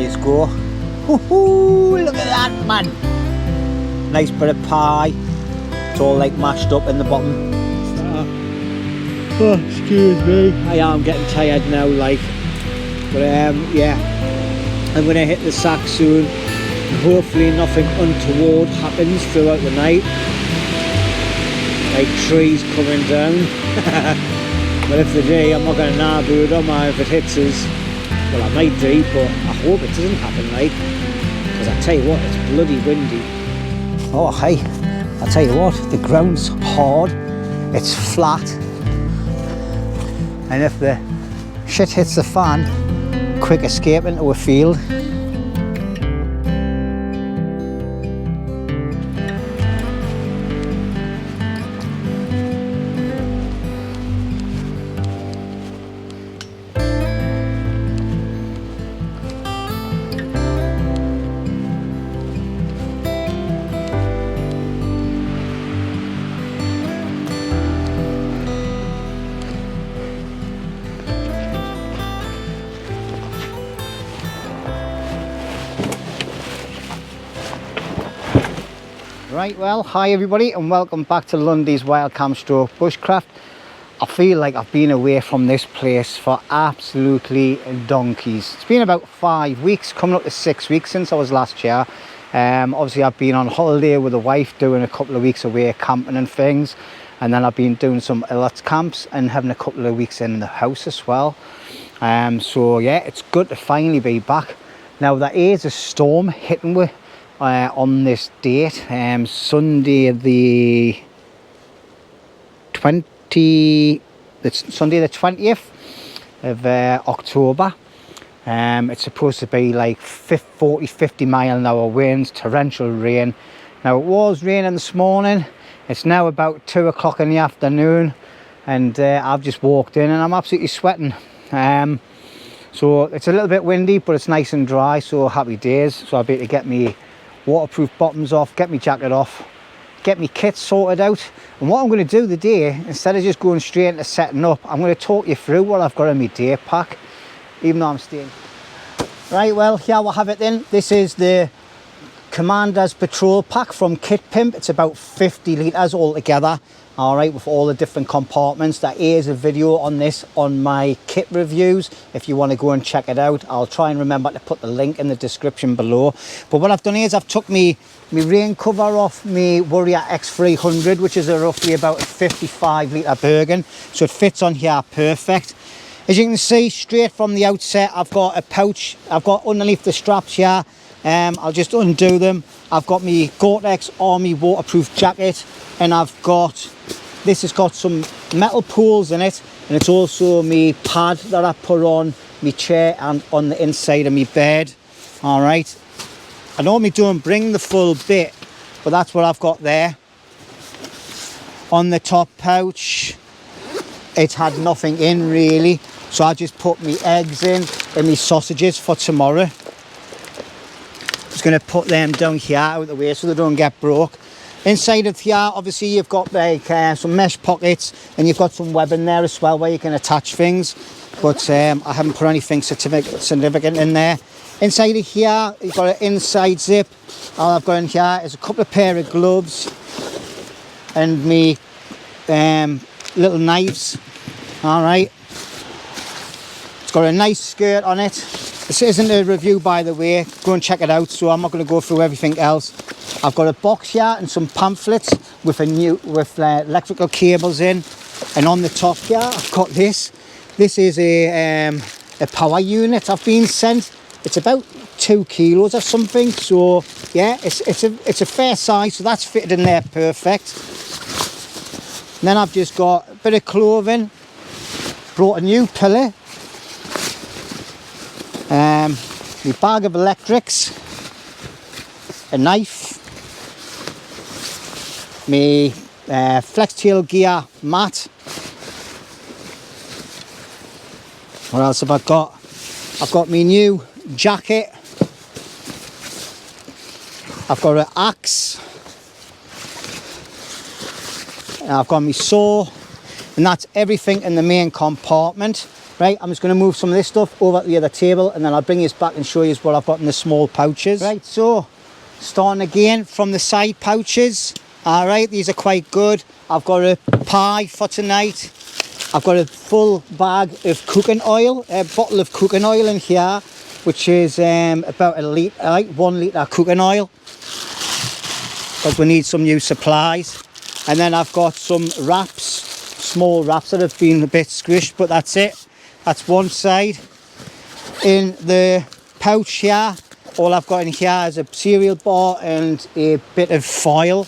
you go. Woohoo! Look at that, man. Nice bit of pie. It's all like mashed up in the bottom. Oh, excuse me. I am getting tired now, like. But yeah, I'm gonna hit the sack soon. And hopefully nothing untoward happens throughout the night. Like trees coming down. But if they do, I'm not gonna naboo it, am I, if it hits us? Well, I might do, but I hope it doesn't happen, like. Because I tell you what, it's bloody windy. Oh, hey, I tell you what, the ground's hard, it's flat. And if the shit hits the fan, quick escape into a field. Right, well, hi everybody and welcome back to Lundy's Wild Camp Stroke Bushcraft. I feel like I've been away from this place for absolutely donkeys. It's been about 5 weeks, coming up to 6 weeks since I was last here. Obviously I've been on holiday with the wife, doing a couple of weeks away camping and things, and then I've been doing some LUNDY'S camps and having a couple of weeks in the house as well. So yeah, it's good to finally be back. Now there is a storm hitting with on this date, Sunday the 20th of October. It's supposed to be like 40-50 mile an hour winds, torrential rain. Now it was raining this morning. It's now about 2 o'clock in the afternoon, and I've just walked in and I'm absolutely sweating. So it's a little bit windy, but it's nice and dry, so happy days. So I'll be able to get me waterproof bottoms off, get my jacket off, get my kit sorted out. And what I'm going to do today, instead of just going straight into setting up, I'm going to talk you through what I've got in my day pack, even though I'm staying. Right, well, here we have it then. This is the Commander's Patrol Pack from Kit Pimp. It's about 50 litres altogether, all right, with all the different compartments. There is a video on this on my kit reviews if you want to go and check it out. I'll try and remember to put the link in the description below. But what I've done is I've took my rain cover off my Warrior X300, which is roughly about a 55 litre Bergen, so it fits on here perfect. As you can see straight from the outset, I've got a pouch. I've got underneath the straps here. I'll just undo them. I've got my Gore-Tex Army waterproof jacket, and this has got some metal poles in it, and it's also my pad that I put on my chair and on the inside of my bed. All right, I normally don't bring the full bit, but that's what I've got there. On the top pouch, it had nothing in really, so I just put my eggs in and my sausages for tomorrow. Just going to put them down here out of the way so they don't get broke. Inside of here, obviously, you've got like some mesh pockets, and you've got some webbing there as well where you can attach things. But I haven't put anything significant in there. Inside of here, you've got an inside zip. All I've got in here is a couple of pair of gloves and me little knives. All right. It's got a nice skirt on it. This isn't a review, by the way. Go and check it out, so I'm not going to go through everything else. I've got a box here and some pamphlets with electrical cables in. And on the top here, I've got this. This is a power unit I've been sent. It's about 2 kilos or something. So yeah, it's a fair size. So that's fitted in there perfect. And then I've just got a bit of clothing. Brought a new pillow. My bag of electrics, a knife, my flex tail gear mat. What else have I got? I've got my new jacket. I've got an axe. I've got my saw, and that's everything in the main compartment. Right, I'm just going to move some of this stuff over to the other table, and then I'll bring you back and show you what I've got in the small pouches. Right, so starting again from the side pouches. All right, these are quite good. I've got a pie for tonight. I've got a full bag of cooking oil, a bottle of cooking oil in here, which is about a litre, 1 litre cooking oil, because we need some new supplies. And then I've got some wraps, small wraps that have been a bit squished, but that's it. That's one side. In the pouch here, all I've got in here is a cereal bar and a bit of foil.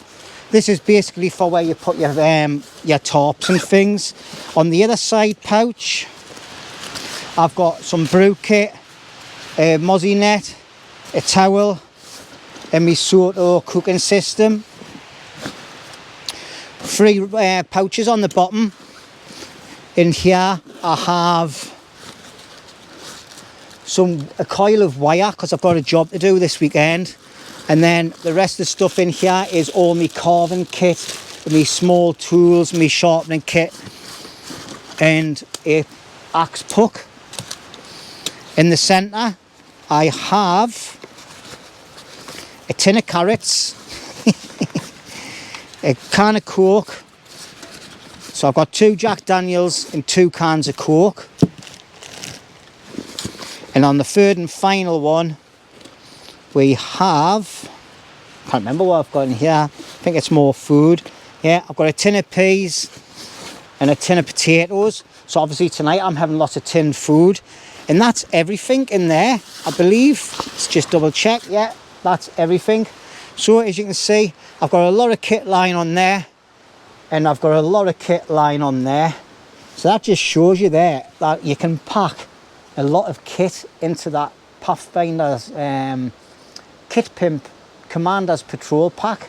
This is basically for where you put your tarps and things. On the other side pouch, I've got some brew kit, a mozzie net, a towel, and my Soto cooking system. 3 pouches on the bottom. In here I have a coil of wire, because I've got a job to do this weekend. And then the rest of the stuff in here is all my carving kit, my small tools, my sharpening kit, and a axe puck. In the centre I have a tin of carrots, a can of Coke. So I've got 2 Jack Daniels and 2 cans of Coke. And on the third and final one, we have, can't remember what I've got in here. I think it's more food. Yeah, I've got a tin of peas and a tin of potatoes. So obviously tonight I'm having lots of tinned food. And that's everything in there, I believe. Let's just double check. Yeah, that's everything. So as you can see, I've got a lot of kit lying on there, and I've got a lot of kit lying on there. So that just shows you there that you can pack a lot of kit into that Pathfinder's Kit Pimp Commander's Patrol Pack.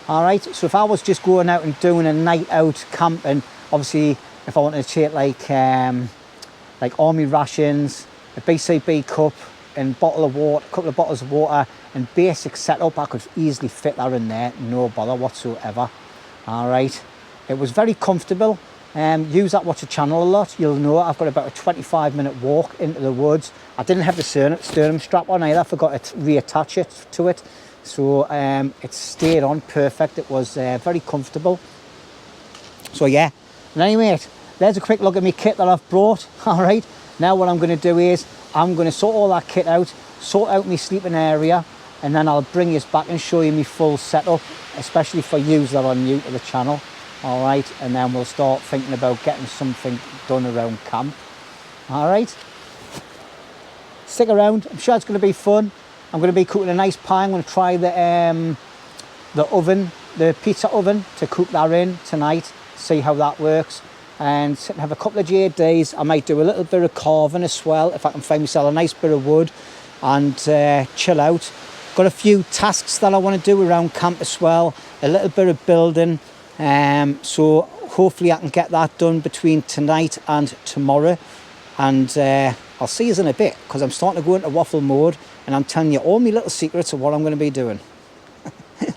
All right, so if I was just going out and doing a night out camping, obviously if I wanted to take like army rations, a BCB cup and bottle of water, a couple of bottles of water and basic setup, I could easily fit that in there, no bother whatsoever. All right, it was very comfortable. Use that watch the channel a lot. You'll know I've got about a 25-minute walk into the woods. I didn't have the sternum strap on either. I forgot to reattach it to it, so it stayed on perfect. It was very comfortable. So yeah, and anyway, there's a quick look at my kit that I've brought. All right, now what I'm going to do is I'm going to sort all that kit out, sort out my sleeping area, and then I'll bring you back and show you my full setup, especially for you that are new to the channel. All right, and then we'll start thinking about getting something done around camp. All right, stick around. I'm sure it's going to be fun. I'm going to be cooking a nice pie. I'm going to try the oven, the pizza oven, to cook that in tonight, see how that works, and have a couple of JDs. I might do a little bit of carving as well if I can find myself a nice bit of wood and chill out. Got a few tasks that I want to do around camp as well, a little bit of building. So hopefully I can get that done between tonight and tomorrow, and I'll see you in a bit, because I'm starting to go into waffle mode and I'm telling you all my little secrets of what I'm going to be doing.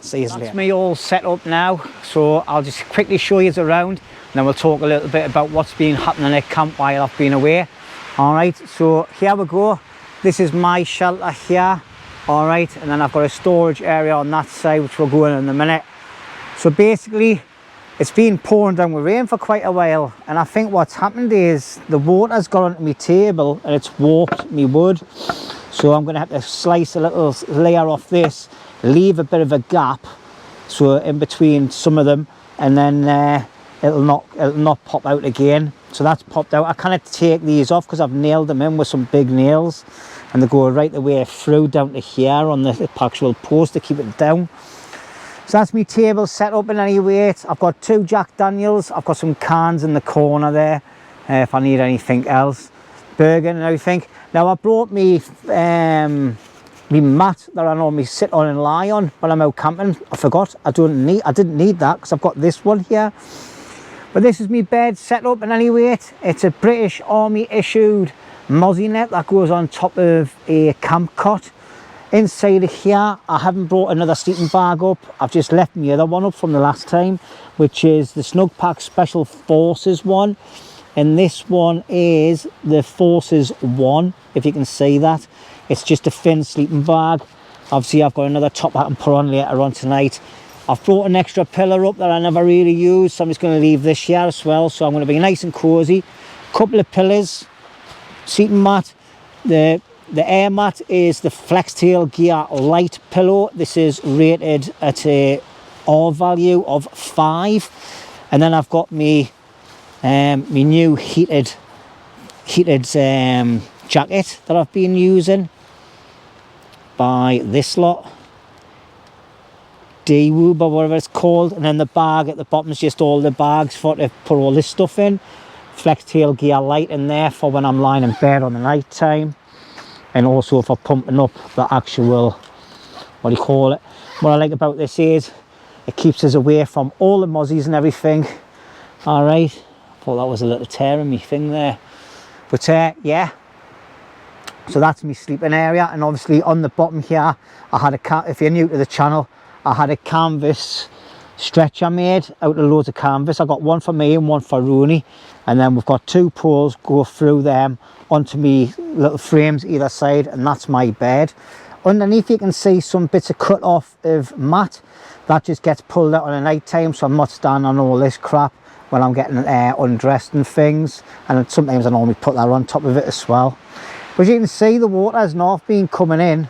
See you later. That's me all set up now, so I'll just quickly show you around and then we'll talk a little bit about what's been happening at camp while I've been away. All right, so here we go. This is my shelter here. All right, and then I've got a storage area on that side, which we'll go in a minute. So basically, it's been pouring down with rain for quite a while, and I think what's happened is the water's got onto my table and it's warped my wood. So I'm going to have to slice a little layer off this, leave a bit of a gap so in between some of them, and then it'll not pop out again. So that's popped out. I can't take these off because I've nailed them in with some big nails, and they go right the way through down to here on the actual post to keep it down. So that's my table set up in any weight. I've got 2 Jack Daniels. I've got some cans in the corner there if I need anything else. Burger and everything. Now I brought me mat that I normally sit on and lie on when I'm out camping. I forgot. I didn't need that because I've got this one here. But this is my bed set up in any weight. It's a British Army issued mozzie net that goes on top of a camp cot. Inside of here, I haven't brought another sleeping bag up. I've just left my other one up from the last time, which is the Snug Pack Special Forces one. and this one is the Forces 1, if you can see that. It's just a thin sleeping bag. Obviously I've got another top I can put on later on tonight. I've brought an extra pillar up that I never really use, so I'm just going to leave this here as well. So I'm going to be nice and cozy. Couple of pillars, seating mat. The air mat is the Flextail Gear Light pillow. This is rated at a R value of 5. And then I've got me new heated jacket that I've been using by this lot, D-Woob or whatever it's called. And then the bag at the bottom is just all the bags for to put all this stuff in. Flextail Gear Light in there for when I'm lying in bed on the night time, and also for pumping up the actual, what do you call it, what I like about this is it keeps us away from all the mozzies and everything. All right, thought that was a little tear in me thing there, but yeah, so that's my sleeping area. And obviously on the bottom here I had if you're new to the channel, I had a canvas stretcher made out of loads of canvas. I got one for me and one for Rooney, and then we've got 2 poles go through them onto me little frames either side, and that's my bed. Underneath you can see some bits of cut off of mat that just gets pulled out on a night time, so I'm not standing on all this crap when I'm getting undressed and things. And sometimes I normally put that on top of it as well. But as you can see, the water has not been coming in,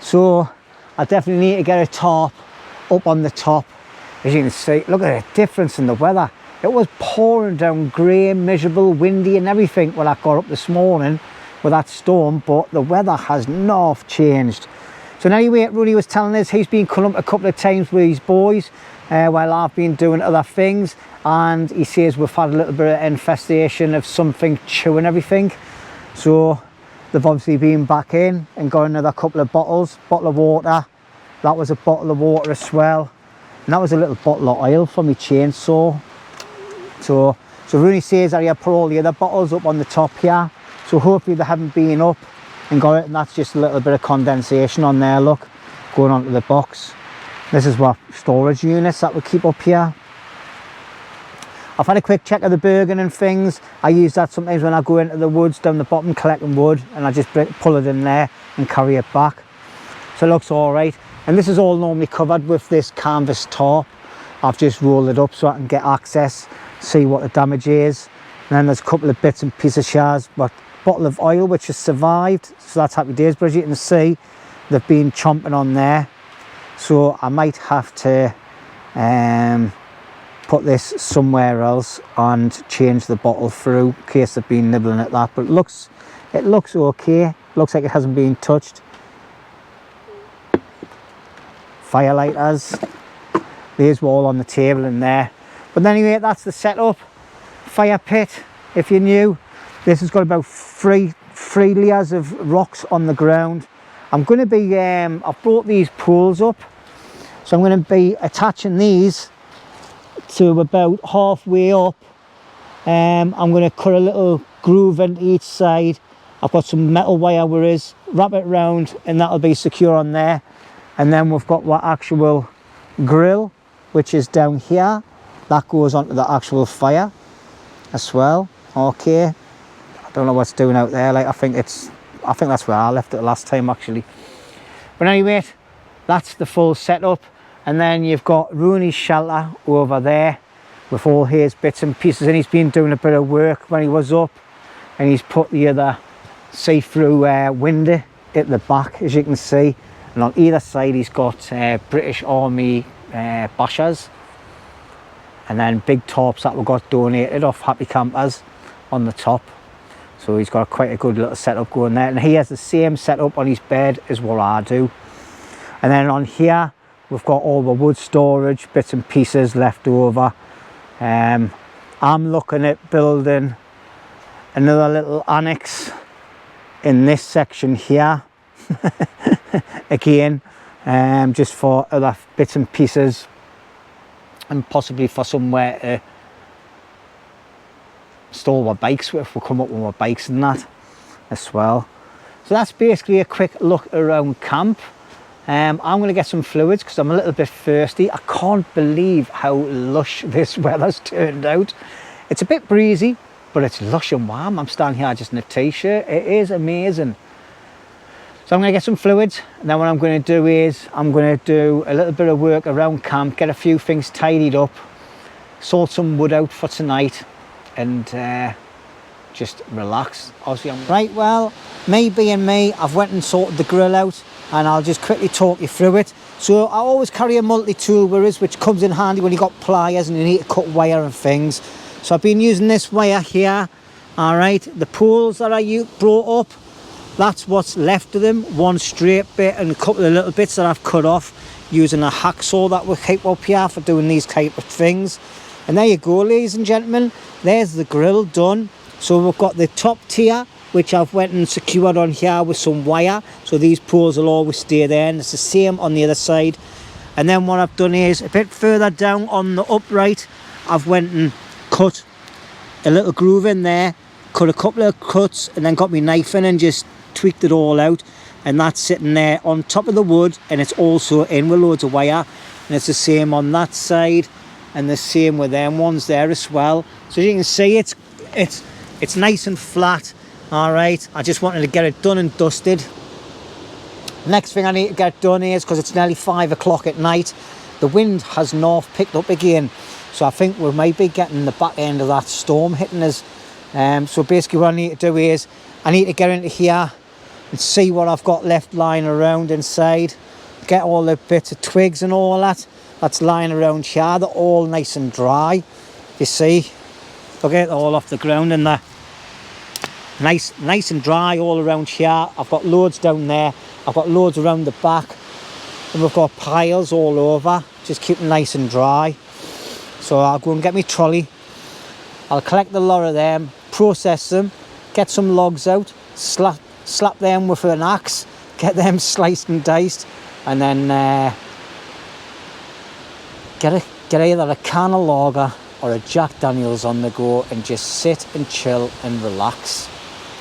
so I definitely need to get a tarp up on the top. As you can see, look at the difference in the weather. It was pouring down, grey, miserable, windy and everything when I got up this morning with that storm, but the weather has not changed. So anyway, Rooney was telling us he's been come up a couple of times with his boys while I've been doing other things, and he says we've had a little bit of infestation of something chewing everything. So they've obviously been back in and got another couple of bottles, bottle of water. That was a bottle of water as well. And that was a little bottle of oil for my chainsaw. So Rooney says that he had put all the other bottles up on the top here. So hopefully they haven't been up and got it, and that's just a little bit of condensation on there, look, going onto the box. This is what storage units that we keep up here. I've had a quick check of the Bergen and things. I use that sometimes when I go into the woods down the bottom collecting wood, and I just pull it in there and carry it back. So it looks all right. And this is all normally covered with this canvas tarp. I've just rolled it up so I can get access, see what the damage is. And then there's a couple of bits and pieces of shards, but bottle of oil which has survived, so that's happy days. But as you can see, they've been chomping on there, so I might have to put this somewhere else and change the bottle through in case they've been nibbling at that. But it looks okay, looks like it hasn't been touched. Firelighters, these were all on the table in there. But anyway, that's the setup. Fire pit, if you're new, this has got about three layers of rocks on the ground. I'm going to be I've brought these poles up, so I'm going to be attaching these to about halfway up. I'm going to cut a little groove into each side. I've got some metal wire where it is, wrap it around, and that'll be secure on there. And then we've got our actual grill, which is down here. That goes onto the actual fire as well. Okay, I don't know what's doing out there. Like I think that's where I left it last time actually. But anyway, that's the full setup. And then you've got Rooney's shelter over there with all his bits and pieces, and he's been doing a bit of work when he was up, and he's put the other see-through window at the back, as you can see. And on either side he's got British Army bashers, and then big tarps that we got donated off Happy Campers on the top. So he's got quite a good little setup going there, and he has the same setup on his bed as what I do. And then on here we've got all the wood storage, bits and pieces left over. I'm looking at building another little annex in this section here. Again, just for other bits and pieces, and possibly for somewhere to store our bikes if we come up with our bikes and that as well. So that's basically a quick look around camp. I'm going to get some fluids because I'm a little bit thirsty. I can't believe how lush this weather's turned out. It's a bit breezy, but it's lush and warm. I'm standing here just in a t-shirt. It is amazing. So I'm going to get some fluids, and then what I'm going to do is I'm going to do a little bit of work around camp, get a few things tidied up, sort some wood out for tonight, and just relax. Right, well, me being me, I've went and sorted the grill out, and I'll just quickly talk you through it. So I always carry a multi-tool with us, which comes in handy when you got pliers and you need to cut wire and things. So I've been using this wire here. All right, the poles that I brought up, that's what's left of them. One straight bit and a couple of little bits that I've cut off using a hacksaw that we keep up here for doing these type of things. And there you go, ladies and gentlemen, there's the grill done. So we've got the top tier, which I've went and secured on here with some wire, so these poles will always stay there, and it's the same on the other side. And then what I've done is a bit further down on the upright, I've went and cut a little groove in there, cut a couple of cuts, and then got my knife in and just tweaked it all out, and that's sitting there on top of the wood, and it's also in with loads of wire, and it's the same on that side and the same with them ones there as well. So as you can see, it's nice and flat. All right, I just wanted to get it done and dusted. Next thing I need to get done is, because it's nearly 5 o'clock at night, the wind has north picked up again, so I think we might be getting the back end of that storm hitting us. So basically what I need to do is I need to get into here and see what I've got left lying around inside, get all the bits of twigs and all that that's lying around here. They're all nice and dry, you see. Look at it, all off the ground, and they're nice and dry all around here. I've got loads down there, I've got loads around the back, and we've got piles all over, just keep them nice and dry. So I'll go and get my trolley, I'll collect a lot of them, process them, get some logs out, slap them with an axe, get them sliced and diced, and then get either a can of lager or a Jack Daniels on the go, and just sit and chill and relax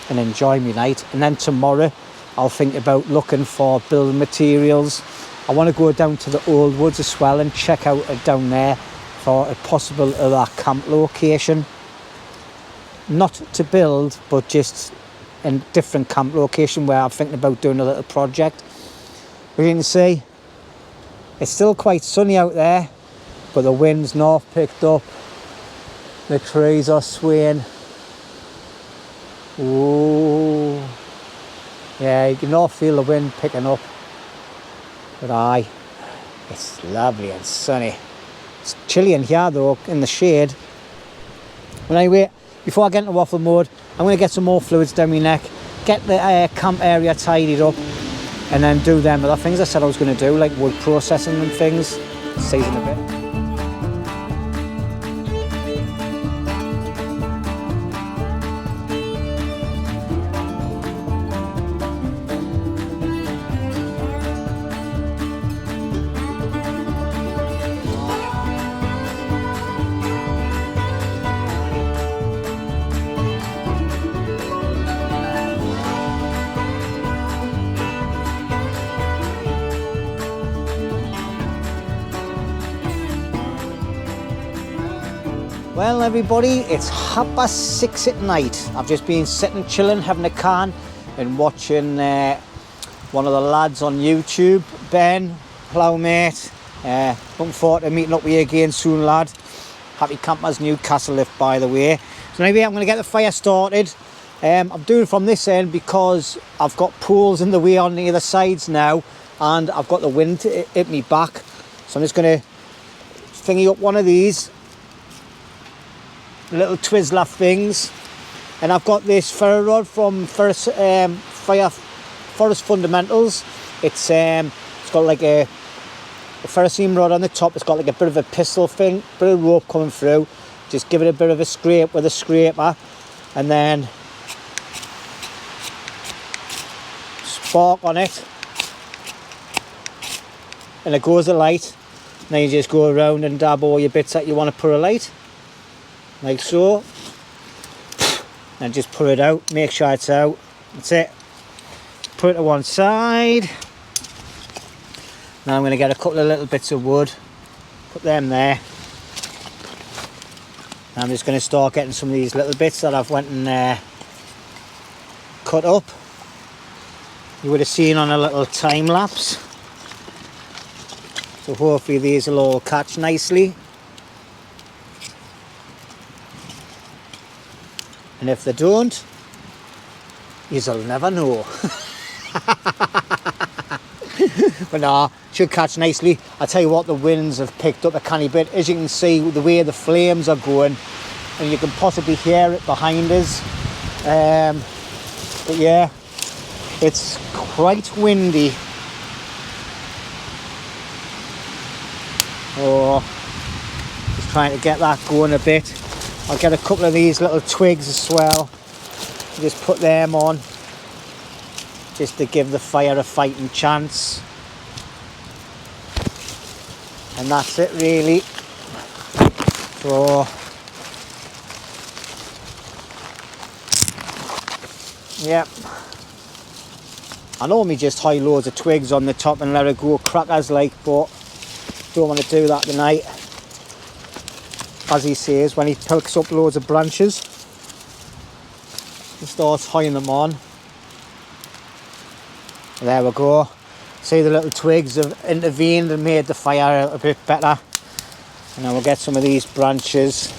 and enjoy my night. And then tomorrow I'll think about looking for building materials. I want to go down to the old woods as well and check out down there for a possible other camp location. Not to build, but just a different camp location where I'm thinking about doing a little project. As you can see, it's still quite sunny out there, but the wind's north picked up. The trees are swaying. Ooh. Yeah, you can all feel the wind picking up. But aye, it's lovely and sunny. It's chilly in here though, in the shade. But anyway, before I get into waffle mode, I'm going to get some more fluids down my neck, get the camp area tidied up, and then do them other things I said I was going to do, like wood processing and things. See you in a bit. Well everybody, it's 6:30 at night. I've just been sitting chilling, having a can and watching one of the lads on YouTube, Ben, hello mate. Looking forward to meeting up with you again soon, lad. Happy Campers Newcastle lift, by the way. So maybe I'm going to get the fire started. I'm doing it from this end because I've got poles in the way on the other sides now, and I've got the wind to hit me back. So I'm just going to thingy up one of these little Twizzler things, and I've got this ferro rod from Forest Fundamentals. It's got like a ferrocene rod on the top. It's got like a bit of a pistol thing, bit of rope coming through. Just give it a bit of a scrape with a scraper, and then spark on it, and it goes alight. Now you just go around and dab all your bits that you want to put alight, like so, and just put it out, make sure it's out. That's it. Put it to one side. Now I'm going to get a couple of little bits of wood, put them there, I'm just going to start getting some of these little bits that I've went and cut up. You would have seen on a little time lapse. So hopefully these will all catch nicely. And if they don't, you'll never know. But nah, should catch nicely. I tell you what, the winds have picked up a canny bit. As you can see, the way the flames are going, and you can possibly hear it behind us. But yeah, it's quite windy. Oh, just trying to get that going a bit. I'll get a couple of these little twigs as well. Just put them on, just to give the fire a fighting chance. And that's it really. So yeah, I normally just tie loads of twigs on the top and let it go crackers like, but don't want to do that tonight. As he says, when he picks up loads of branches, he starts tying them on. There we go. See, the little twigs have intervened and made the fire a bit better. And now we'll get some of these branches,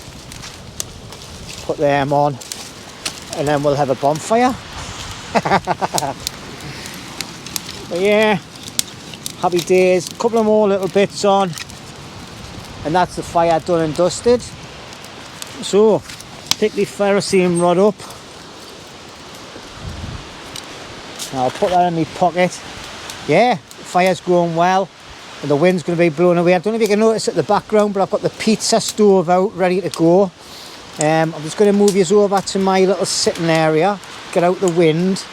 put them on, and then we'll have a bonfire. But yeah, happy days. A couple of more little bits on, and that's the fire done and dusted. So pick the ferrocene rod up. Now I'll put that in my pocket. Yeah, the fire's going well, and the wind's going to be blowing away. I don't know if you can notice at the background, but I've got the pizza stove out ready to go. I'm just going to move you over to my little sitting area, get out the wind,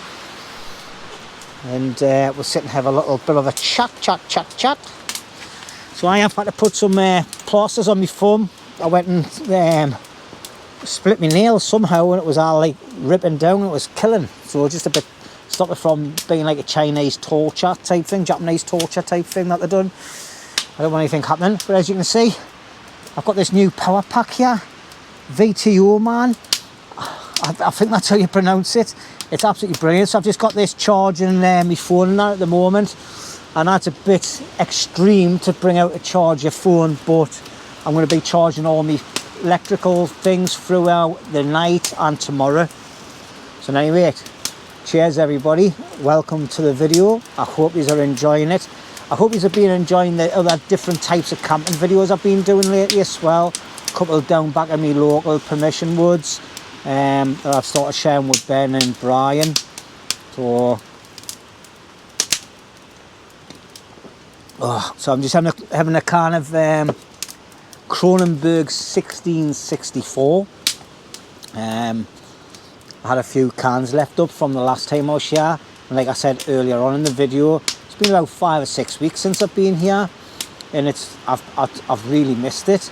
and we'll sit and have a little bit of a chat. So I have had to put some plasters on my thumb. I went and split my nails somehow, and it was all like ripping down. It was killing. So just a bit, stop it from being like a Chinese torture type thing, Japanese torture type thing that they've done. I don't want anything happening. But as you can see, I've got this new power pack here, VTO man. I think that's how you pronounce it. It's absolutely brilliant. So I've just got this charging my phone in there at the moment, and that's a bit extreme to bring out to charge your phone, but I'm going to be charging all my electrical things throughout the night and tomorrow. So anyway, cheers everybody, welcome to the video. I hope you are enjoying it. I hope you have been enjoying the other different types of camping videos I've been doing lately as well. A couple down back in my local permission woods that I've started sharing with Ben and Brian. So I'm just having a can of Kronenberg 1664. I had a few cans left up from the last time I was here, and like I said earlier on in the video, it's been about 5 or 6 weeks since I've been here, and I've really missed it.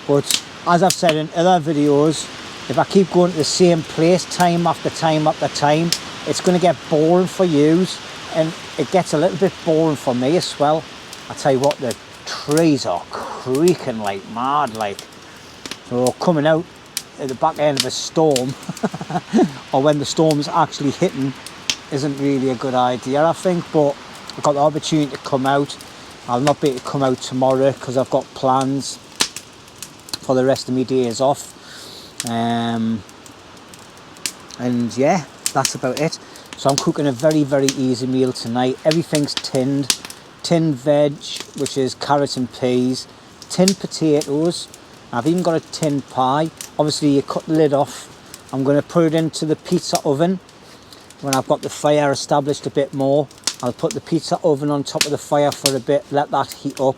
But as I've said in other videos, if I keep going to the same place time after time after time, it's going to get boring for you, and it gets a little bit boring for me as well. I tell you what, the trees are creaking like mad, like. So coming out at the back end of a storm or when the storm's actually hitting isn't really a good idea, I think. But I've got the opportunity to come out. I'll not be able to come out tomorrow because I've got plans for the rest of my days off, and yeah, that's about it. So I'm cooking a very, very easy meal tonight. Everything's tinned veg, which is carrots and peas, tinned potatoes. I've even got a tinned pie. Obviously you cut the lid off. I'm going to put it into the pizza oven. When I've got the fire established a bit more, I'll put the pizza oven on top of the fire for a bit, let that heat up,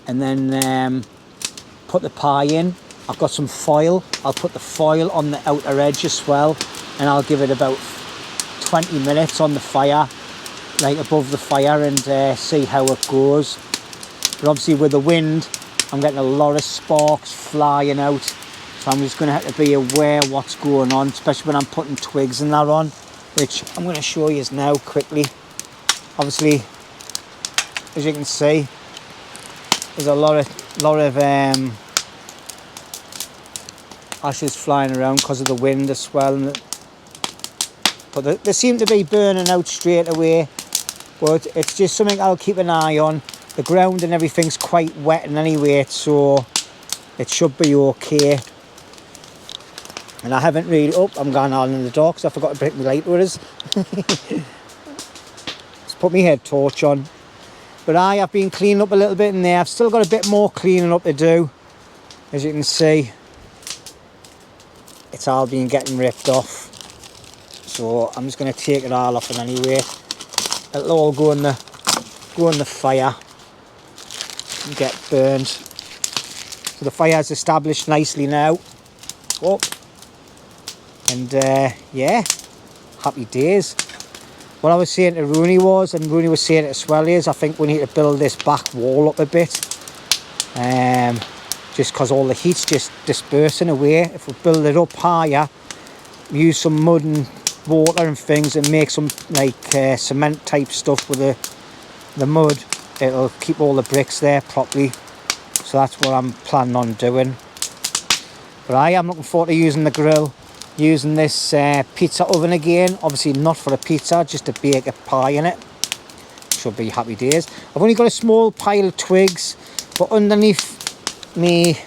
and then put the pie in. I've got some foil. I'll put the foil on the outer edge as well, and I'll give it about 20 minutes on the fire, like above the fire, and see how it goes. But obviously with the wind, I'm getting a lot of sparks flying out, so I'm just going to have to be aware what's going on, especially when I'm putting twigs and that on, which I'm going to show you now quickly. Obviously, as you can see, there's a lot of ashes flying around because of the wind as well. But they seem to be burning out straight away. But it's just something I'll keep an eye on. The ground and everything's quite wet and anyway, so it should be okay. And I haven't really... Oh, I'm going on in the dark, so I forgot to bring my light with us. Let's put my head torch on. But I've been cleaning up a little bit in there. I've still got a bit more cleaning up to do. As you can see, it's all been getting ripped off. So I'm just going to take it all off, and anyway, it'll all go in the fire and get burned. So the fire's established nicely now. Oh. And yeah, happy days. What I was saying to Rooney was, and Rooney was saying it as well, is I think we need to build this back wall up a bit. Just because all the heat's just dispersing away. If we build it up higher, use some mud and water and things, and make some like cement type stuff with the mud, it'll keep all the bricks there properly. So that's what I'm planning on doing. But I am looking forward to using the grill, using this pizza oven again. Obviously not for a pizza, just to bake a pie in it. Should be happy days. I've only got a small pile of twigs, but underneath me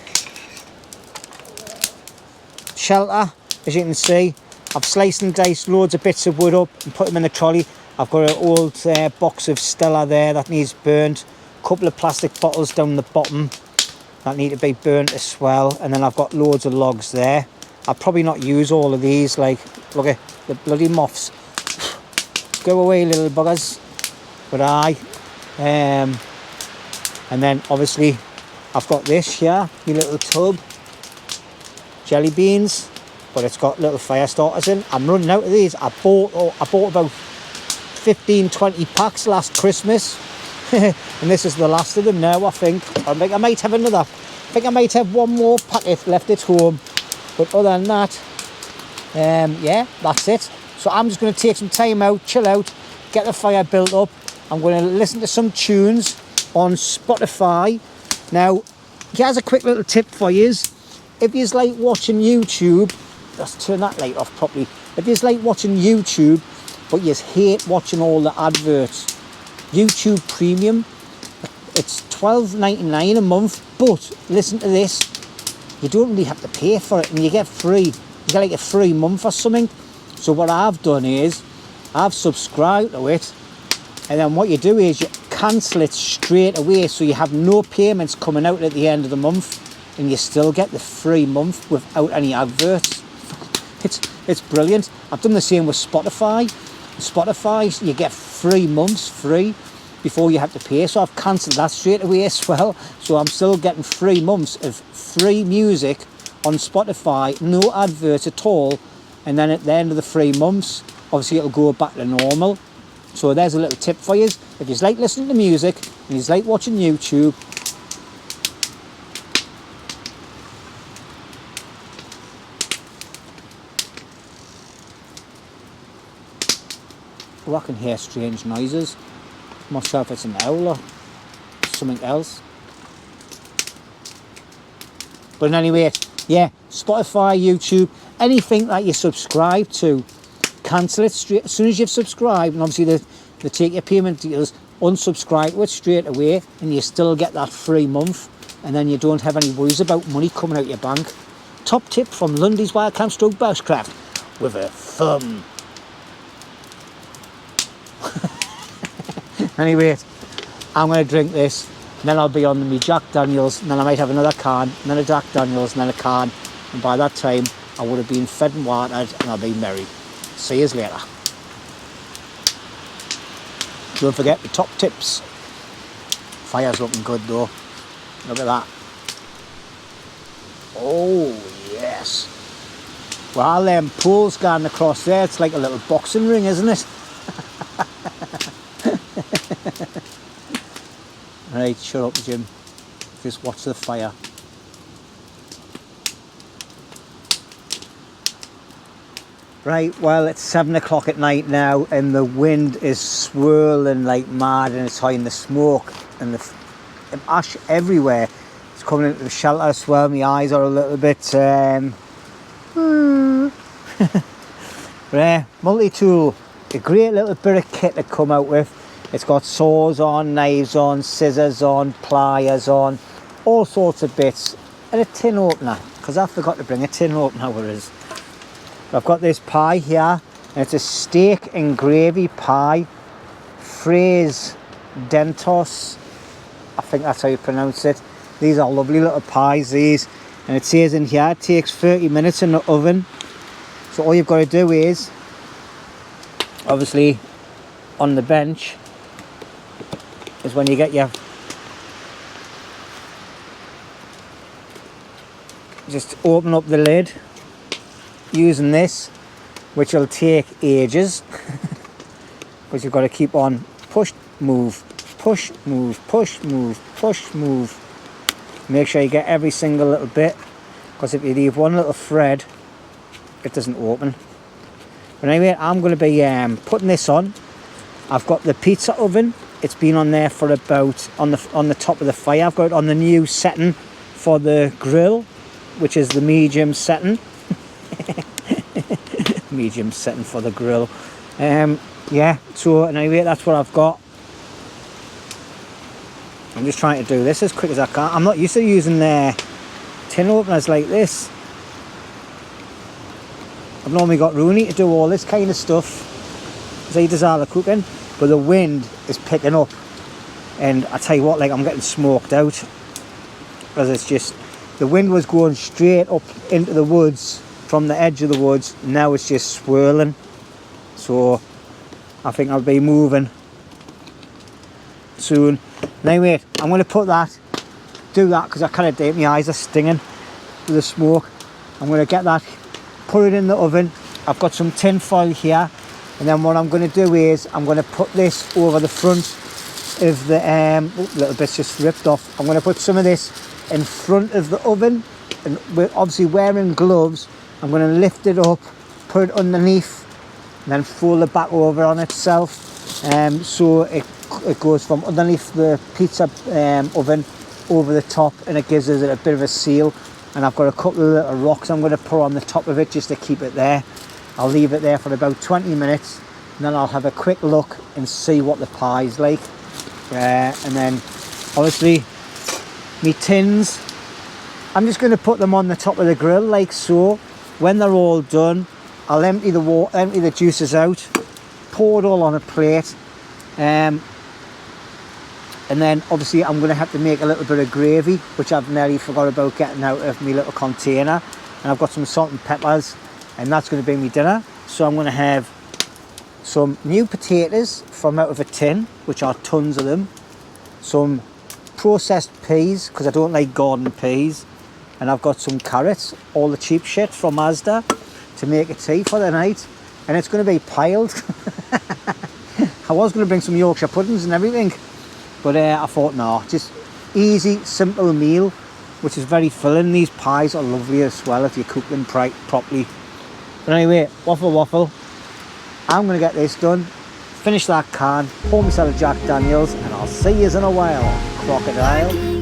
shelter, as you can see, I've sliced and diced loads of bits of wood up and put them in the trolley. I've got an old box of Stella there that needs burnt. A couple of plastic bottles down the bottom that need to be burnt as well. And then I've got loads of logs there. I'll probably not use all of these. Like, look at the bloody moths. Go away, little buggers. But and then obviously I've got this here, my little tub, jelly beans, but it's got little fire starters in. I'm running out of these. I bought about 15-20 packs last Christmas, and this is the last of them now. I think I might have another. I think I might have one more packet left at home, but other than that, yeah, that's it. So I'm just going to take some time out, chill out, get the fire built up. I'm going to listen to some tunes on Spotify. Now, here's a quick little tip for you. If you like watching YouTube, let's turn that light off properly. If you like watching YouTube, but you hate watching all the adverts, YouTube Premium, it's $12.99 a month. But listen to this, you don't really have to pay for it, and you get free. You get like a free month or something. So what I've done is I've subscribed to it, and then what you do is you cancel it straight away, so you have no payments coming out at the end of the month, and you still get the free month without any adverts. It's brilliant. I've done the same with Spotify. Spotify, you get 3 months free before you have to pay, so I've cancelled that straight away as well. So I'm still getting 3 months of free music on Spotify, no adverts at all, and then at the end of the 3 months, obviously it'll go back to normal. So there's a little tip for you. If you like listening to music and you like watching YouTube, oh, I can hear strange noises. I'm not sure if it's an owl or something else. But anyway, yeah, Spotify, YouTube, anything that you subscribe to, cancel it straight as soon as you've subscribed, and obviously they take your payment details, unsubscribe to it straight away, and you still get that free month, and then you don't have any worries about money coming out your bank. Top tip from Lundy's Wildcamp / Bushcraft with a thumb. Anyway, I'm going to drink this, and then I'll be on my Jack Daniels, and then I might have another can, and then a Jack Daniels, and then a can, and by that time I would have been fed and watered, and I'll be merry. See you later. Don't forget the top tips. Fire's looking good though. Look at that. Oh yes. Well, them poles going across there, it's like a little boxing ring, isn't it? Right, shut up, Jim. Just watch the fire. Right, well, it's 7 o'clock at night now, and the wind is swirling like mad, and it's high in the smoke and the ash everywhere. It's coming into the shelter as well. My eyes are a little bit Multi-tool, a great little bit of kit to come out with. It's got saws on, knives on, scissors on, pliers on, all sorts of bits, and a tin opener, because I forgot to bring a tin opener with us. I've got this pie here, and it's a steak and gravy pie, Fraise Dentos, I think that's how you pronounce it. These are lovely little pies, these, and it says in here it takes 30 minutes in the oven. So all you've got to do is, obviously on the bench, is when you get your, just open up the lid using this, which will take ages, because you've got to keep on push, move, push, move, push, move, push, move. Make sure you get every single little bit, because if you leave one little thread, it doesn't open. But anyway, I'm going to be putting this on. I've got the pizza oven. It's been on there for about, on the top of the fire. I've got it on the new setting for the grill, which is the medium setting. Medium setting for the grill. Yeah, so anyway, that's what I've got. I'm just trying to do this as quick as I can. I'm not used to using tin openers like this. I've normally got Rooney to do all this kind of stuff, because he does all the cooking, but the wind is picking up, and I tell you what, like, I'm getting smoked out, because it's just, the wind was going straight up into the woods from the edge of the woods. Now it's just swirling, so I think I'll be moving soon. Anyway, I'm going to do that because I kind of did, my eyes are stinging with the smoke. I'm going to get that, put it in the oven. I've got some tin foil here, and then what I'm going to do is I'm going to put this over the front of the little bit's just ripped off. I'm going to put some of this in front of the oven, and we're obviously wearing gloves. I'm going to lift it up, put it underneath, and then fold it back over on itself, so it goes from underneath the pizza oven over the top, and it gives us a bit of a seal. And I've got a couple of little rocks I'm going to put on the top of it just to keep it there. I'll leave it there for about 20 minutes, and then I'll have a quick look and see what the pie's like. And then obviously me tins, I'm just going to put them on the top of the grill like so. When they're all done, I'll empty the juices out, pour it all on a plate, and then obviously I'm going to have to make a little bit of gravy, which I've nearly forgot about getting out of my little container. And I've got some salt and peppers, and that's going to be my dinner. So I'm going to have some new potatoes from out of a tin, which are tons of them, some processed peas, because I don't like garden peas, and I've got some carrots, all the cheap shit from Asda, to make a tea for the night. And it's going to be piled. I was going to bring some Yorkshire puddings and everything, but I thought, no, just easy, simple meal, which is very filling. These pies are lovely as well if you cook them properly. But anyway, waffle. I'm going to get this done, finish that can, pour myself a Jack Daniels, and I'll see you in a while, crocodile.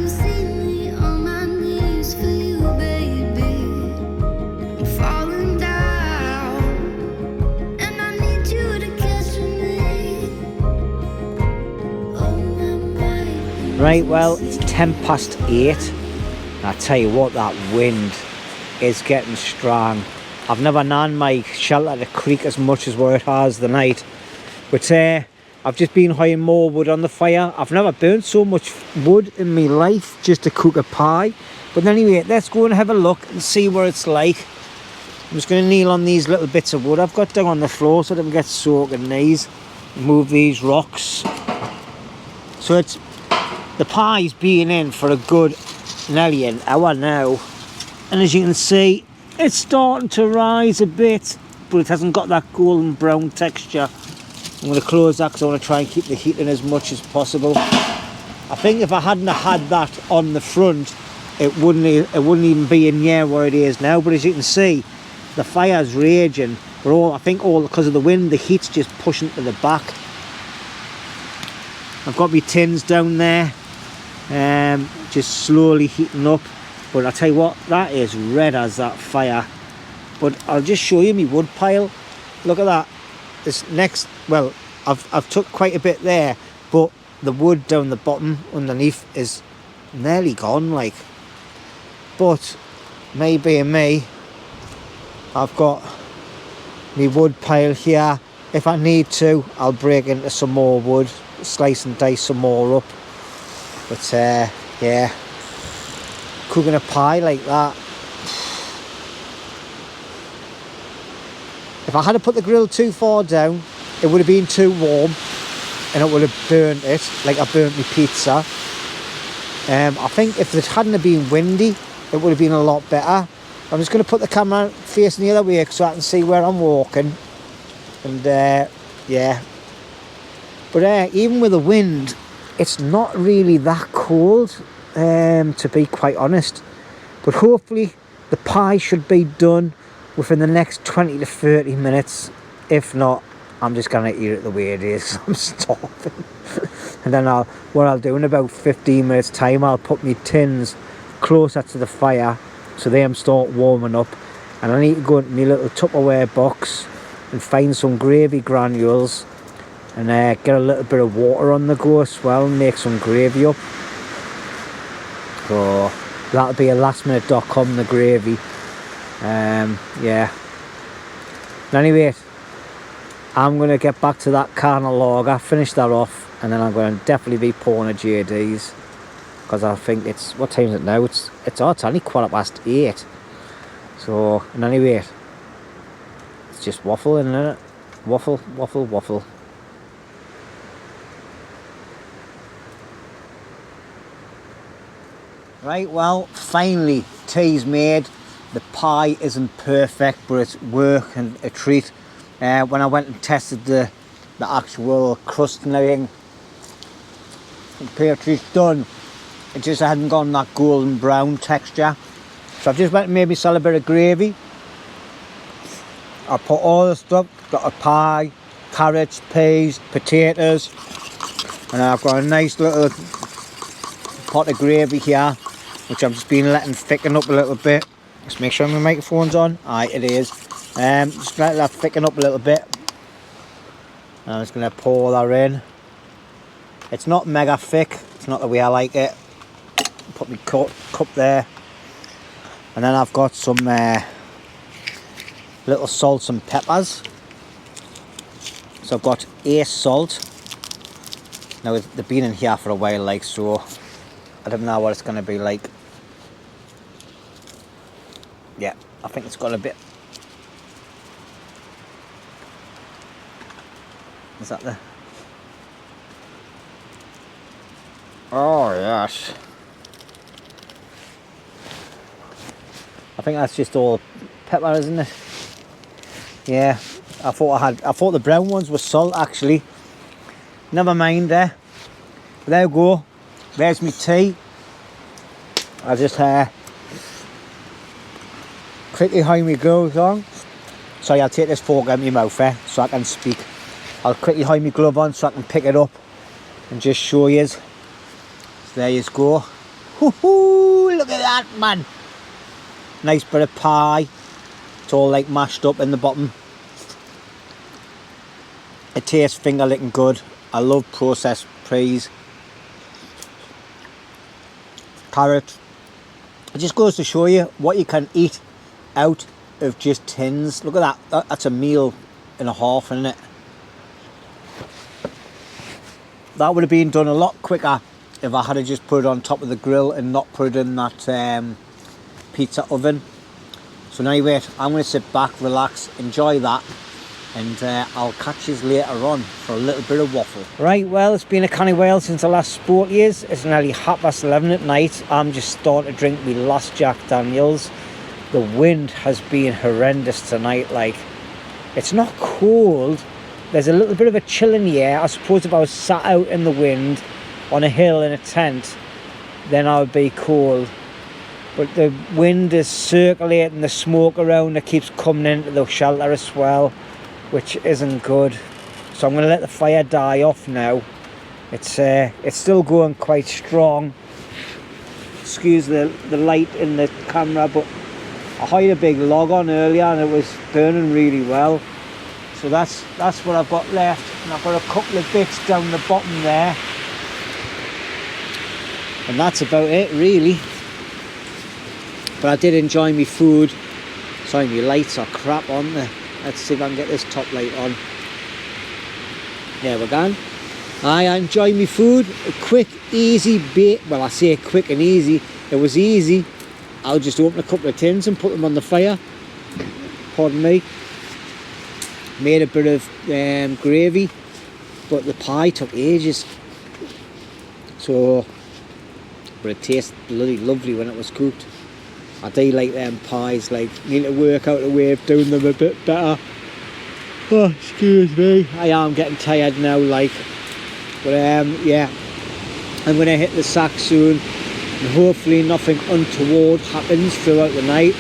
Right, well, it's 8:10. I tell you what, that wind is getting strong. I've never known my shelter to creak as much as what it has the night. But I've just been hiding more wood on the fire. I've never burnt so much wood in my life just to cook a pie. But anyway, let's go and have a look and see what it's like. I'm just going to kneel on these little bits of wood I've got down on the floor so they don't get soaked in these. Move these rocks. So it's, the pie's been in for a good nearly an hour now, and as you can see, it's starting to rise a bit, but it hasn't got that golden brown texture. I'm going to close that because I want to try and keep the heat in as much as possible. I think if I hadn't had that on the front, it wouldn't even be in near where it is now. But as you can see, the fire's raging, but I think all because of the wind, the heat's just pushing to the back. I've got my tins down there, just slowly heating up. But I tell you what, that is red as that fire. but I'll just show you my wood pile. Look at that. This next, well, I've took quite a bit there, but the wood down the bottom underneath is nearly gone, like. But maybe in me, I've got my wood pile here. If I need to, I'll break into some more wood, slice and dice some more up. But yeah, cooking a pie like that. If I had to put the grill too far down, it would have been too warm and it would have burnt it, like I burnt my pizza. I think if it hadn't have been windy, it would have been a lot better. I'm just going to put the camera facing the other way so I can see where I'm walking. And yeah, but even with the wind, it's not really that cold, to be quite honest. But hopefully the pie should be done within the next 20 to 30 minutes. If not, I'm just going to eat it the way it is. I'm starving. And then what I'll do in about 15 minutes time, I'll put my tins closer to the fire so they start warming up. And I need to go into my little Tupperware box and find some gravy granules and get a little bit of water on the go as well and make some gravy up. So that'll be a lastminute.com, the gravy. Yeah. Anyway, I'm going to get back to that can of lager, finish that off, and then I'm going to definitely be pouring a JD's, because I think it's, what time is it now? It's only 8:15. So, and anyway, it's just waffle, isn't it? Waffle, waffle, waffle. Right, well, finally, tea's made. The pie isn't perfect, but it's work and a treat. When I went and tested the actual crust and everything, the pear tree's done. It just hadn't gone that golden brown texture. So I've just went and made myself a bit of gravy. I put all the stuff, got a pie, carrots, peas, potatoes, and I've got a nice little pot of gravy here, which I've just been letting thicken up a little bit. Just make sure my microphone's on. Aye, it is. Just let that thicken up a little bit. I'm just going to pour that in. It's not mega thick. It's not the way I like it. Put my cup there. And then I've got some little salts and peppers. So I've got Ace salt. Now they've been in here for a while, like, so I don't know what it's going to be like. Yeah, I think it's got a bit. Is that the? Oh yes. I think that's just all pepper, isn't it? Yeah, I thought the brown ones were salt actually. Never mind there. There we go. There's my tea. I just quickly hide my gloves on. Sorry, I'll take this fork out of my mouth so I can speak. I'll quickly hide my glove on so I can pick it up and just show you. So there you go. Woohoo! Look at that, man. Nice bit of pie. It's all like mashed up in the bottom. It tastes finger licking good. I love processed peas. Carrot. It just goes to show you what you can eat out of just tins. Look at that. That's a meal and a half, isn't it? That would have been done a lot quicker if I had just put it on top of the grill and not put it in that pizza oven. So anyway, I'm going to sit back, relax, enjoy that, and I'll catch you later on for a little bit of waffle. Right, well, it's been a canny while since I last spoke to you. It's nearly 11:30 at night. I'm just starting to drink my last Jack Daniels. The wind has been horrendous tonight. Like, it's not cold. There's a little bit of a chill in the air. I suppose if I was sat out in the wind on a hill in a tent, then I would be cold. But the wind is circulating the smoke around. It keeps coming into the shelter as well, which isn't good. So I'm going to let the fire die off now. It's still going quite strong. Excuse the light in the camera, but I hired a big log on earlier and it was burning really well. So that's what I've got left, and I've got a couple of bits down the bottom there. And that's about it really. But I did enjoy my food. Sorry, my lights are crap on there. Let's see if I can get this top light on. There we go. I enjoy my food. A quick, easy bit. Well, I say quick and easy. It was easy. I'll just open a couple of tins and put them on the fire. Pardon me. Made a bit of gravy, but the pie took ages. So, but it tasted bloody lovely when it was cooked. I do like them pies, like, need to work out a way of doing them a bit better. Oh, excuse me. I am getting tired now, like. But yeah, I'm going to hit the sack soon. And hopefully nothing untoward happens throughout the night.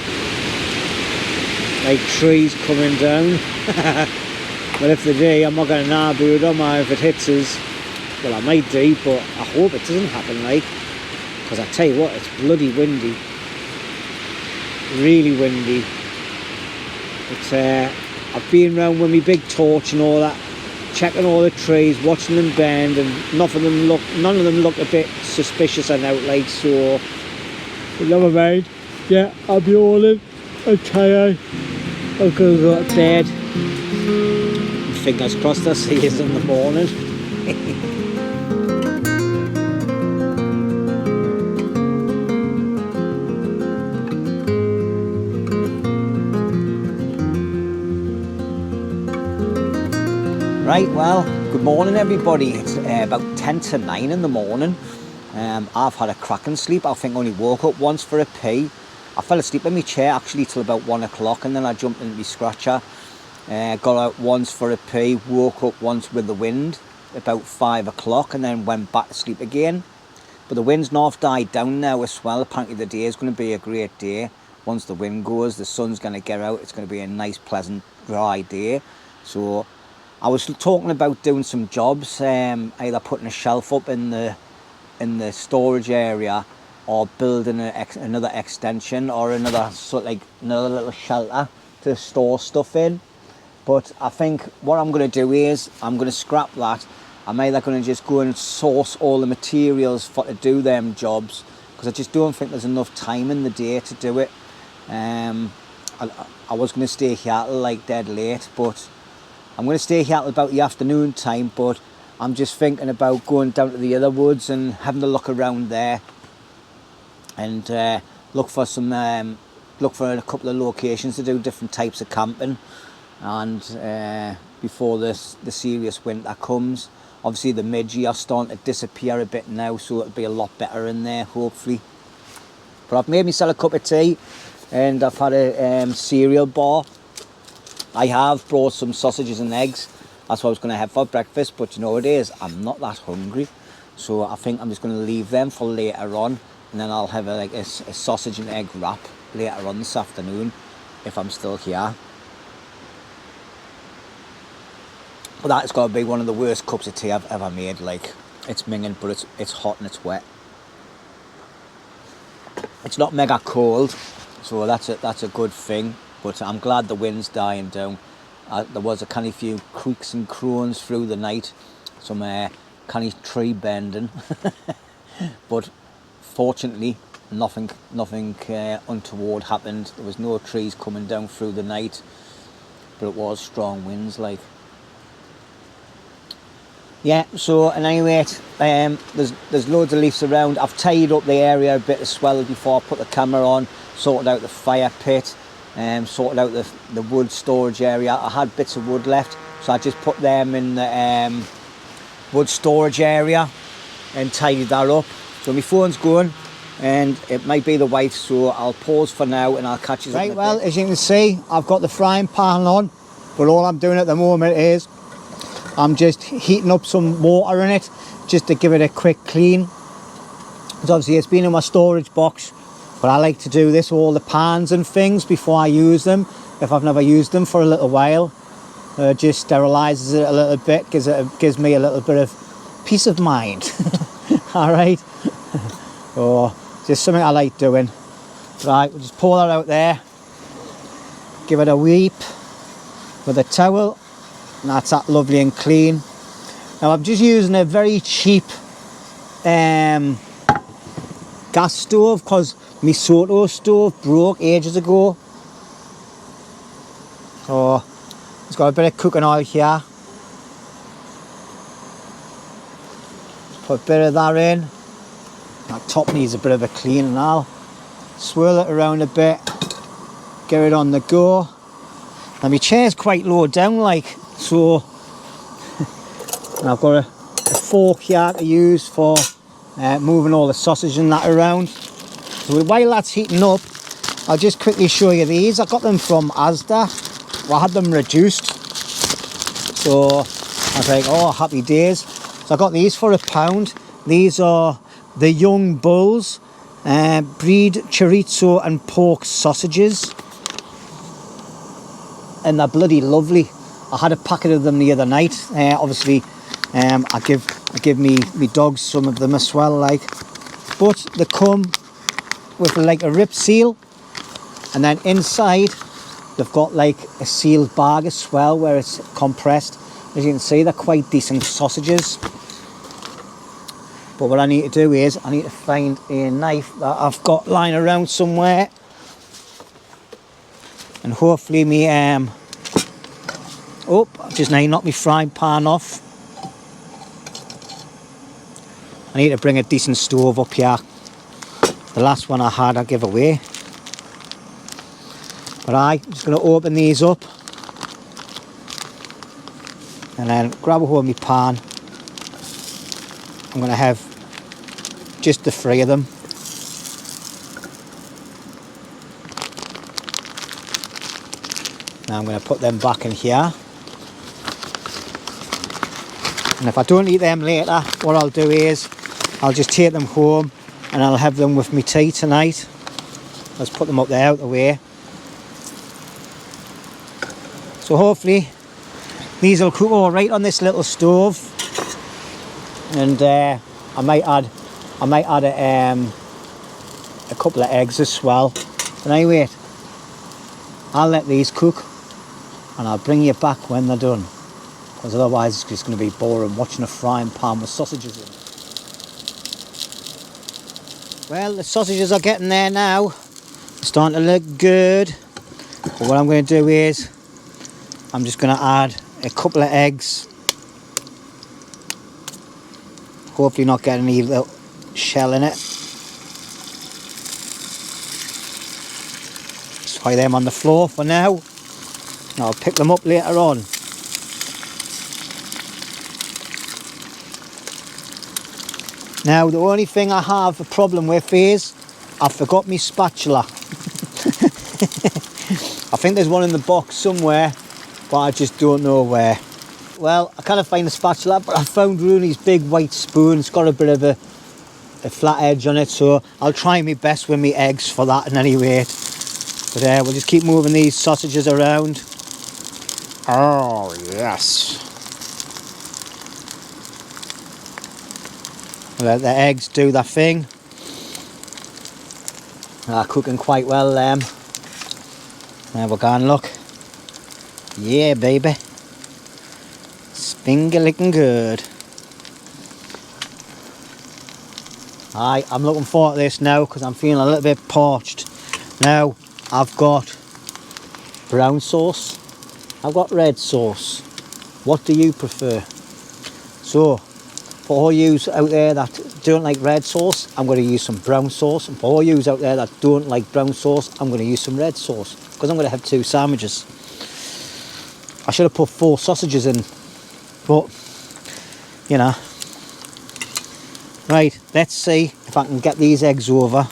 Like trees coming down. But if they do, I'm not going to naboo it, am I, if it hits us? Well, I might do, but I hope it doesn't happen, like. Because I tell you what, it's bloody windy. Really windy. But I've been around with my big torch and all that, checking all the trees, watching them bend, and none of them look a bit suspicious and out, like, so. But never mind. Yeah, I'll be all in. I'm tired. I'm gonna go to bed. Fingers crossed I'll see you in the morning. Right, well, good morning everybody. It's about 10 to 9 in the morning. I've had a cracking sleep. I think I only woke up once for a pee. I fell asleep in my chair actually till about 1 o'clock, and then I jumped into my scratcher. Got out once for a pee, woke up once with the wind about 5 o'clock, and then went back to sleep again. But the wind's not died down now as well. Apparently the day is going to be a great day. Once the wind goes, the sun's going to get out. It's going to be a nice, pleasant, dry day. So I was talking about doing some jobs, either putting a shelf up in the storage area, or building another extension, or another little shelter to store stuff in. But I think what I'm going to do is I'm going to scrap that. I'm either going to just go and source all the materials to do them jobs, because I just don't think there's enough time in the day to do it. I was going to stay here till like dead late, but I'm going to stay here till about the afternoon time. But I'm just thinking about going down to the other woods and having a look around there, and look for a couple of locations to do different types of camping, and before the serious winter comes. Obviously the midges are starting to disappear a bit now, so it'll be a lot better in there hopefully. But I've made myself a cup of tea, and I've had a cereal bar. I have brought some sausages and eggs. That's what I was going to have for breakfast, but you know what it is, I'm not that hungry, so I think I'm just going to leave them for later on, and then I'll have a sausage and egg wrap later on this afternoon if I'm still here. But that's got to be one of the worst cups of tea I've ever made. Like, it's minging, but it's hot and it's wet. It's not mega cold, so that's a good thing. But I'm glad the wind's dying down. There was a canny few creaks and croons through the night, some canny tree bending. But fortunately, nothing untoward happened. There was no trees coming down through the night, but it was strong winds, like. Yeah, so and anyway, there's loads of leaves around. I've tidied up the area a bit as well before I put the camera on, sorted out the fire pit, sorted out the wood storage area. I had bits of wood left, so I just put them in the wood storage area and tidied that up. So my phone's going, and it might be the wife, so I'll pause for now and I'll catch you. Right, well, as you can see, I've got the frying pan on, but all I'm doing at the moment is I'm just heating up some water in it just to give it a quick clean. Because obviously it's been in my storage box, but I like to do this with all the pans and things before I use them, if I've never used them for a little while. Just sterilises it a little bit, gives me a little bit of peace of mind. Alright, or just something I like doing. Right, we'll just pour that out there. give it a wipe with a towel, and that's that lovely and clean. Now I'm just using a very cheap gas stove because my Soto stove broke ages ago. So it's got a bit of cooking oil here. Put a bit of that in. That top needs a bit of a clean now. Swirl it around a bit. Get it on the go. Now my chair's quite low down like, so and I've got a fork here to use for moving all the sausage and that around. So while that's heating up, I'll just quickly show you these. I got them from Asda. Well, I had them reduced. So I was like, oh, happy days. So I got these for £1. These are the Young Bulls breed chorizo and pork sausages. And they're bloody lovely. I had a packet of them the other night. Obviously, I give me dogs some of them as well, like. But they come with like a rip seal, and then inside they've got like a sealed bag as well, where it's compressed. As you can see, they're quite decent sausages. But what I need to do is I need to find a knife that I've got lying around somewhere. And hopefully me oh, I've just now knocked my frying pan off. I need to bring a decent stove up here. The last one I had I gave away. But I'm just going to open these up and then grab a hold of my pan. I'm going to have just the 3 of them. Now I'm going to put them back in here. And if I don't eat them later, what I'll do is I'll just take them home and I'll have them with my tea tonight. Let's put them up there out of the way. So hopefully these will cook all right on this little stove. And I might add a couple of eggs as well. But anyway, I'll let these cook and I'll bring you back when they're done, because otherwise it's just going to be boring watching a frying pan with sausages in. Well, the sausages are getting there now. It's starting to look good. But what I'm going to do is I'm just going to add a couple of eggs. Hopefully not get any little shell in it. Just fry them on the floor for now. And I'll pick them up later on. Now the only thing I have a problem with is I forgot my spatula. I think there's one in the box somewhere, but I just don't know where. Well, I can't find the spatula, but I found Rooney's big white spoon. It's got a bit of a flat edge on it, so I'll try my best with my eggs for that in any rate. But we'll just keep moving these sausages around. Oh, yes. Let the eggs do their thing. They're cooking quite well, them. There we go and look. Yeah, baby. Finger looking good. Aye, I'm looking forward to this now because I'm feeling a little bit parched. Now, I've got brown sauce. I've got red sauce. What do you prefer? So, for all you out there that don't like red sauce, I'm going to use some brown sauce. And for all you out there that don't like brown sauce, I'm going to use some red sauce because I'm going to have 2 sandwiches. I should have put 4 sausages in, but you know. Right, let's see if I can get these eggs over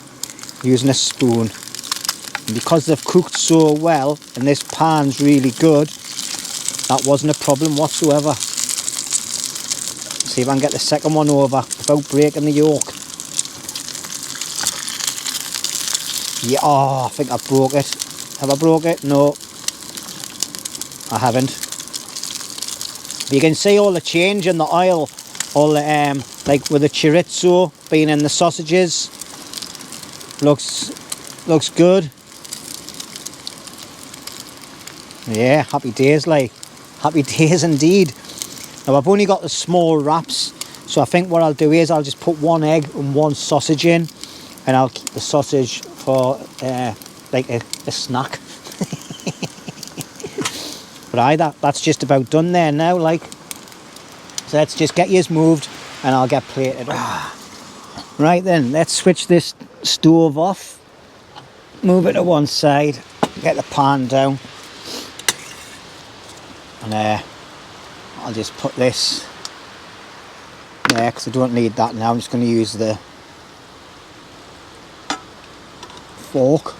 using a spoon. And because they've cooked so well and this pan's really good, that wasn't a problem whatsoever. See if I can get the second one over without breaking the yolk. Yeah, oh, I think I broke it. Have I broke it? No, I haven't. But you can see all the change in the oil, all the like with the chorizo being in the sausages. Looks good. Yeah, happy days, like. Happy days indeed. Now I've only got the small wraps, so I think what I'll do is I'll just put 1 egg and 1 sausage in, and I'll keep the sausage for like a snack. But aye, that's just about done there now, like. So let's just get yours moved and I'll get plated up. Right then, let's switch this stove off, move it to one side, get the pan down, and I'll just put this there because I don't need that now. I'm just going to use the fork.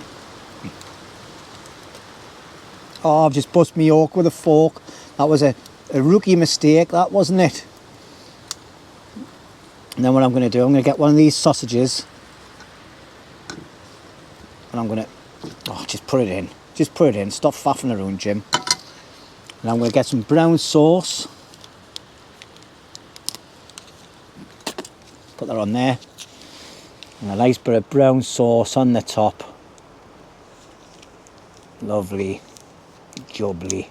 Oh, I've just bust my yolk with a fork. That was a rookie mistake, that, wasn't it? And then what I'm going to do, I'm going to get one of these sausages and I'm going to just put it in. Just put it in. Stop faffing around, Jim. And I'm going to get some brown sauce. Put that on there. And a nice bit of brown sauce on the top. Lovely. Jubbly.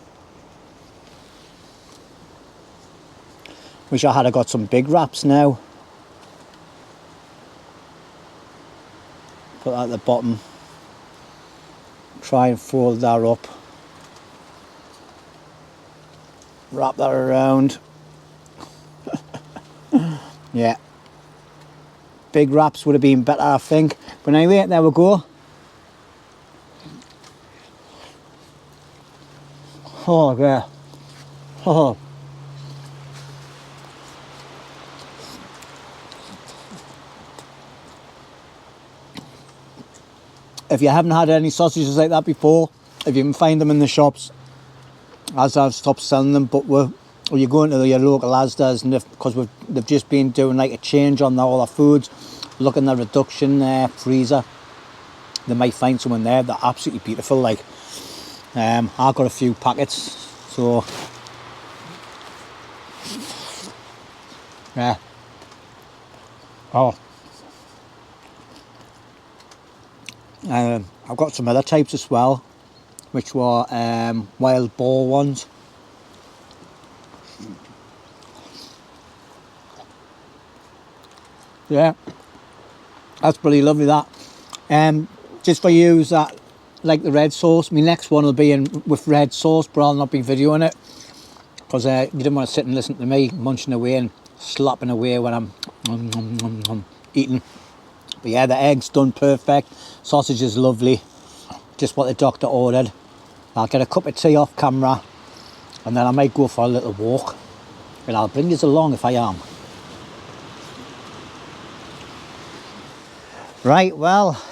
Wish I had got some big wraps now. Put that at the bottom. Try and fold that up. Wrap that around. Yeah. Big wraps would have been better, I think. But anyway, there we go. Oh, yeah. Oh. If you haven't had any sausages like that before, if you can find them in the shops, as I've stopped selling them, but you go into your local Asda's, and because they've just been doing like a change on all their foods, look in the reduction freezer, they might find some in there. They're absolutely beautiful. Like, I've got a few packets, so yeah. Oh. I've got some other types as well, which were wild boar ones. Yeah, that's pretty lovely, that. Just for you that like the red sauce, my next one will be with red sauce, but I'll not be videoing it because you didn't want to sit and listen to me munching away and slapping away when I'm eating. But yeah, the egg's done perfect. Sausage is lovely. Just what the doctor ordered. I'll get a cup of tea off camera and then I might go for a little walk. And I'll bring you along if I am. Right, well,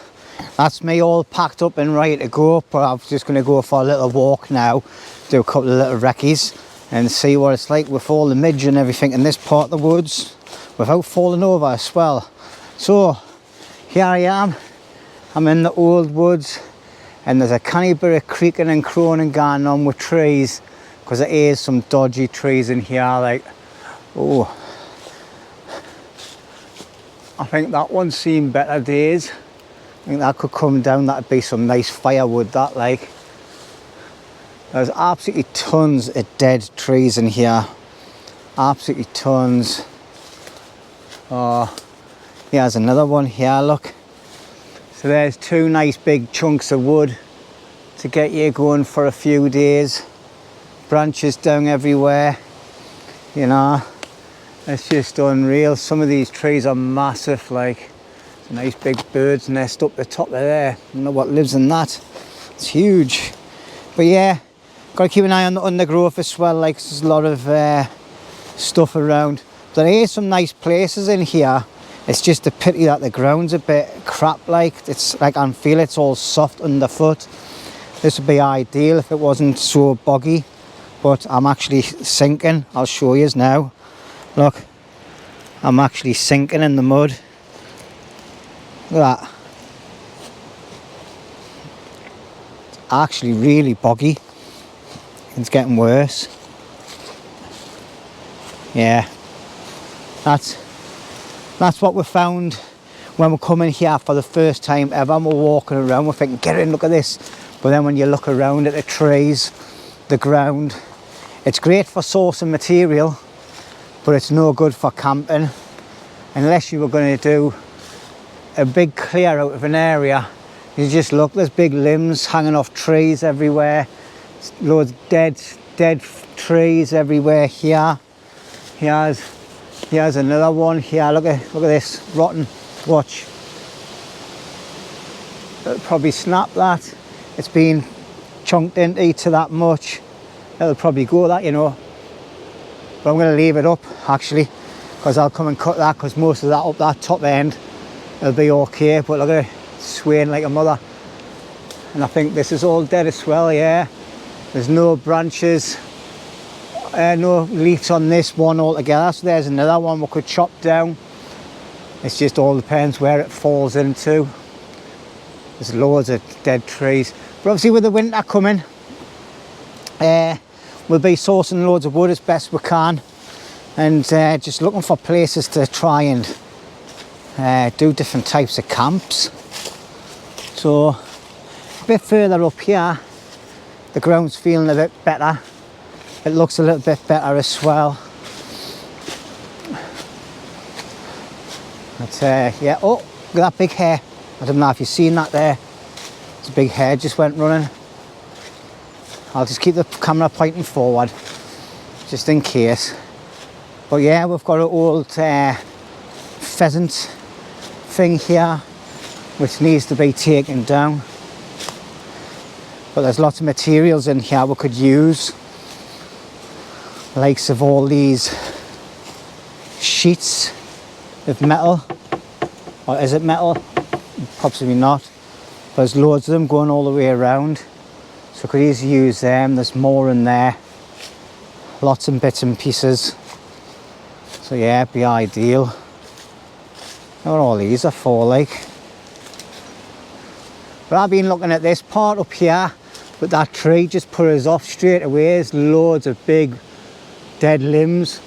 that's me all packed up and ready to go. But I'm just going to go for a little walk now. Do a couple of little recce's and see what it's like with all the midge and everything in this part of the woods without falling over as well. So here I am, I'm in the old woods and there's a canny bit of creaking and croning going on with trees because there is some dodgy trees in here, like, oh, I think that one's seen better days. I think that could come down, that'd be some nice firewood, that, like. There's absolutely tons of dead trees in here, absolutely tons. Oh, here's another one here, look. So there's 2 nice big chunks of wood to get you going for a few days. Branches down everywhere, you know. It's just unreal. Some of these trees are massive, like. It's a nice big bird's nest up the top of there. I don't know what lives in that. It's huge. But yeah, got to keep an eye on the undergrowth as well, like there's a lot of stuff around. There is some nice places in here. It's just a pity that the ground's a bit crap, like. It's like, I feel it's all soft underfoot. This would be ideal if it wasn't so boggy, but I'm actually sinking. I'll show you now. Look, I'm actually sinking in the mud. Look at that. It's actually really boggy. It's getting worse. Yeah, that's what we found when we're coming here for the first time ever. And we're walking around, we're thinking, get in, look at this. But then when you look around at the trees, the ground. It's great for sourcing material, but it's no good for camping unless you were going to do a big clear out of an area. You just look, there's big limbs hanging off trees everywhere, loads of dead trees everywhere. Here's another one here. Look at this, rotten. Watch. It'll probably snap that. It's been chunked into that much. It'll probably go that, you know. But I'm going to leave it up actually, because I'll come and cut that, because most of that up that top end it'll be okay. But look at it, swaying like a mother. And I think this is all dead as well. Yeah, there's no branches, no leaves on this one altogether. So there's another one we could chop down. It just all depends where it falls into. There's loads of dead trees. But obviously with the winter coming, we'll be sourcing loads of wood as best we can, and just looking for places to try and do different types of camps. So a bit further up here, the ground's feeling a bit better. It looks a little bit better as well. But yeah, oh, look at that big hare. I don't know if you've seen that there. It's a big hare just went running. I'll just keep the camera pointing forward, just in case. But yeah, we've got an old pheasant thing here, which needs to be taken down. But there's lots of materials in here we could use. Likes of all these sheets of metal. Or is it metal? Possibly not. But there's loads of them going all the way around. So I could easily use them. There's more in there. Lots of bits and pieces. So yeah, it'd be ideal. What all these are for, like. But I've been looking at this part up here, but that tree just put us off straight away. There's loads of big dead limbs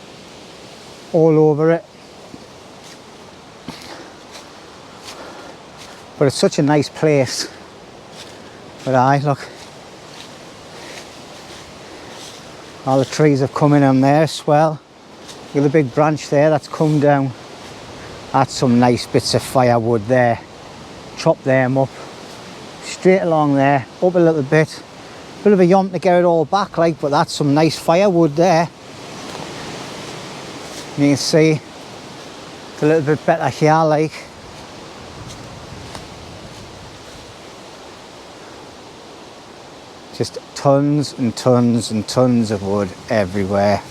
all over it. But it's such a nice place. But look. All the trees have come in on there as well. Look at the big branch there that's come down. That's some nice bits of firewood there. Chop them up. Straight along there, up a little bit. Bit of a yomp to get it all back, like, but that's some nice firewood there. You can see it's a little bit better here, like. Just tons and tons and tons of wood everywhere.